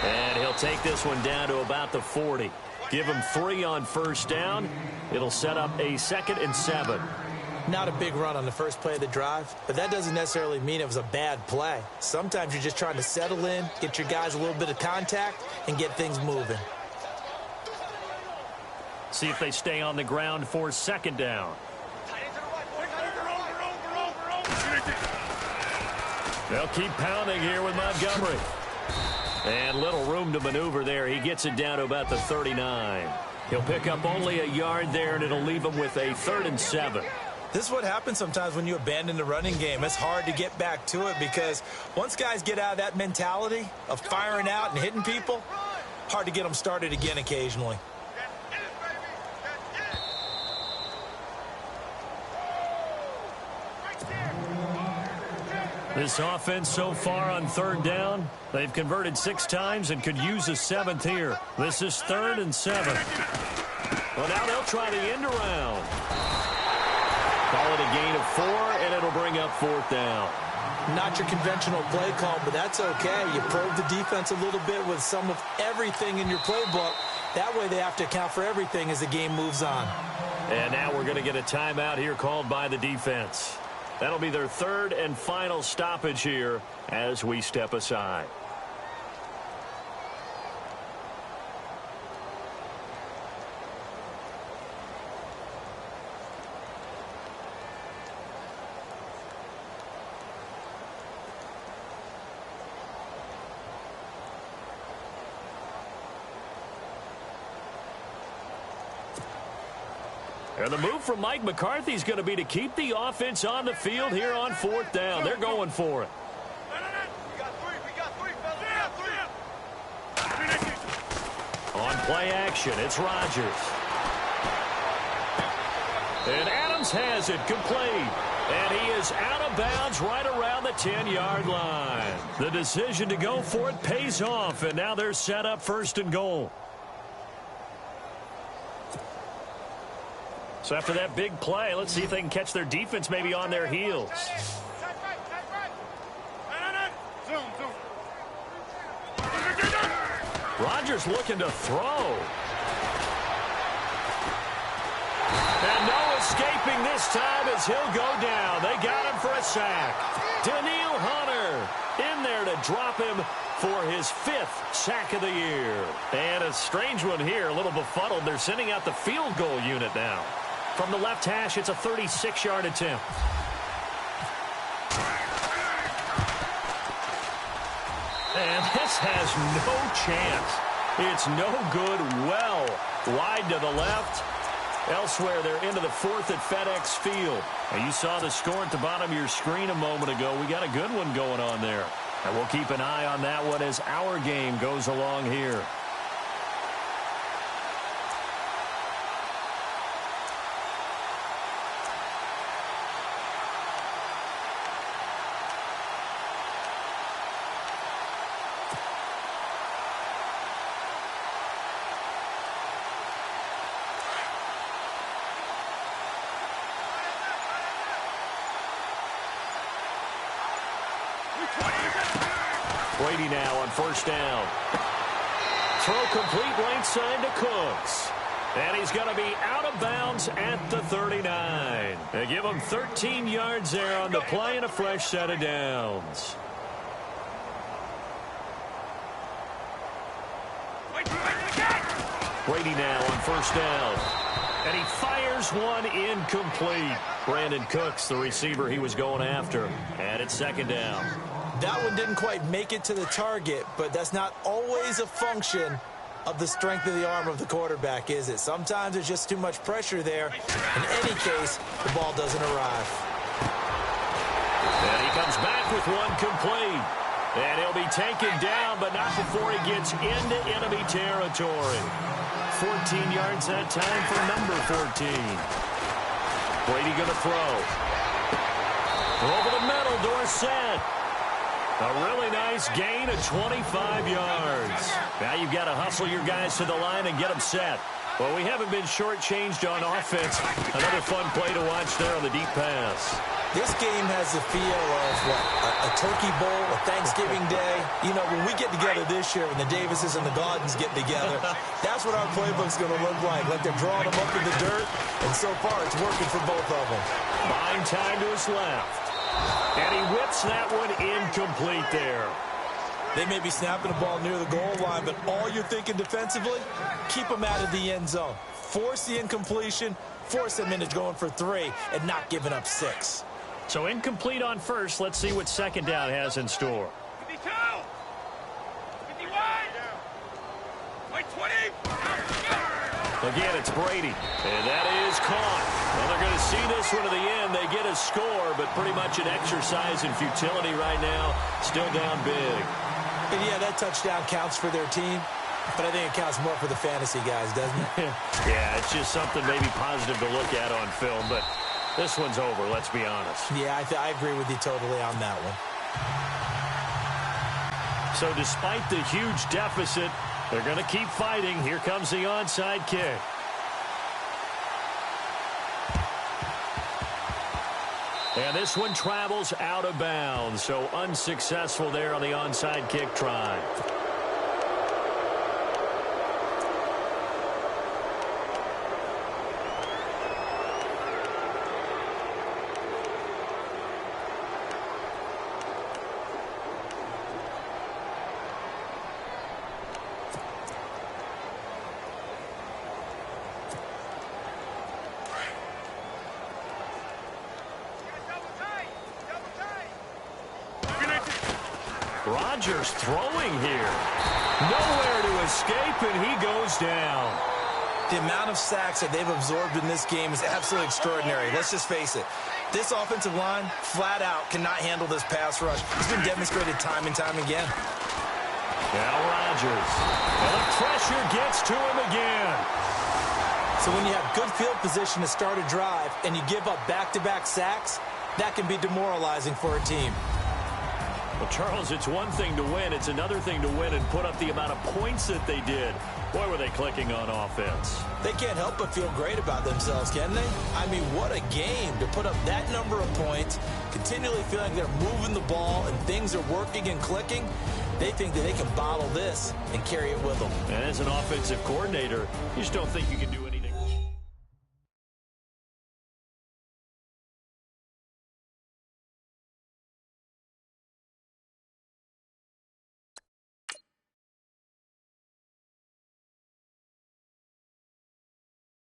And he'll take this one down to about the 40. Give him 3 on 1st down. It'll set up a 2nd and 7.
Not a big run on the first play of the drive, but that doesn't necessarily mean it was a bad play. Sometimes you're just trying to settle in, get your guys a little bit of contact, and get things moving.
See if they stay on the ground for 2nd down. They'll keep pounding here with Montgomery. And little room to maneuver there. He gets it down to about the 39. He'll pick up only a yard there, and it'll leave him with a 3rd and 7.
This is what happens sometimes when you abandon the running game. It's hard to get back to it because once guys get out of that mentality of firing out and hitting people, hard to get them started again occasionally.
This offense so far on 3rd down, they've converted 6 times and could use a 7th here. This is 3rd and 7. Well, now they'll try the end around. Call it a gain of 4, and it'll bring up 4th down.
Not your conventional play call, but that's okay. You probe the defense a little bit with some of everything in your playbook. That way they have to account for everything as the game moves on.
And now we're going to get a timeout here called by the defense. That'll be their 3rd and final stoppage here as we step aside. And the move from Mike McCarthy is going to be to keep the offense on the field here on 4th down. They're going for it.
We got three, fellas.
On play action, it's Rodgers. And Adams has it complete. And he is out of bounds right around the 10-yard line. The decision to go for it pays off, and now they're set up 1st and goal. So after that big play, let's see if they can catch their defense maybe on their heels. Rodgers looking to throw. And no escaping this time as he'll go down. They got him for a sack. Daniil Hunter in there to drop him for his 5th sack of the year. And a strange one here, a little befuddled. They're sending out the field goal unit now. From the left hash, it's a 36-yard attempt. And this has no chance. It's no good. Well wide to the left. Elsewhere, they're into the 4th at FedEx Field. And you saw the score at the bottom of your screen a moment ago. We got a good one going on there. And we'll keep an eye on that one as our game goes along here. Brady now on 1st down. Throw complete right side to Cooks. And he's going to be out of bounds at the 39. They give him 13 yards there on the play and a fresh set of downs. Brady now on 1st down. And he fires one incomplete. Brandon Cooks, the receiver he was going after. And it's 2nd down.
That one didn't quite make it to the target, but that's not always a function of the strength of the arm of the quarterback, is it? Sometimes there's just too much pressure there. In any case, the ball doesn't arrive.
And he comes back with one complete. And he'll be taken down, but not before he gets into enemy territory. 14 yards that time for number 14. Brady going to throw. Over the middle, Dorsett. A really nice gain of 25 yards. Now you've got to hustle your guys to the line and get them set. Well, we haven't been shortchanged on offense. Another fun play to watch there on the deep pass.
This game has the feel of, what, a turkey bowl, a Thanksgiving day. You know, when we get together this year, when the Davises and the Gaudens get together, that's what our playbook's going to look like they're drawing them up in the dirt. And so far, it's working for both of them.
Buying time to his left. And he whips that one incomplete there.
They may be snapping the ball near the goal line, but all you're thinking defensively, keep them out of the end zone. Force the incompletion, force them into going for 3, and not giving up 6.
So incomplete on 1st. Let's see what 2nd down has in store.
52. 51. Wait, 20.
Again, it's Brady. And that is caught. Well, they're going to see this one to the end. They get a score, but pretty much an exercise in futility right now. Still down big.
And yeah, that touchdown counts for their team, but I think it counts more for the fantasy guys, doesn't it?
Yeah, it's just something maybe positive to look at on film, but this one's over, let's be honest.
Yeah, I agree with you totally on that one.
So despite the huge deficit, they're going to keep fighting. Here comes the onside kick. And this one travels out of bounds, so unsuccessful there on the onside kick try. Rodgers throwing here. Nowhere to escape, and he goes down.
The amount of sacks that they've absorbed in this game is absolutely extraordinary. Let's just face it. This offensive line, flat out, cannot handle this pass rush. It's been demonstrated time and time again.
Now Rodgers. And the pressure gets to him again.
So when you have good field position to start a drive and you give up back-to-back sacks, that can be demoralizing for a team.
Well, Charles, it's one thing to win. It's another thing to win and put up the amount of points that they did. Boy, were they clicking on offense.
They can't help but feel great about themselves, can they? I mean, what a game to put up that number of points, continually feeling they're moving the ball and things are working and clicking. They think that they can bottle this and carry it with them.
And as an offensive coordinator, you just don't think you can do it.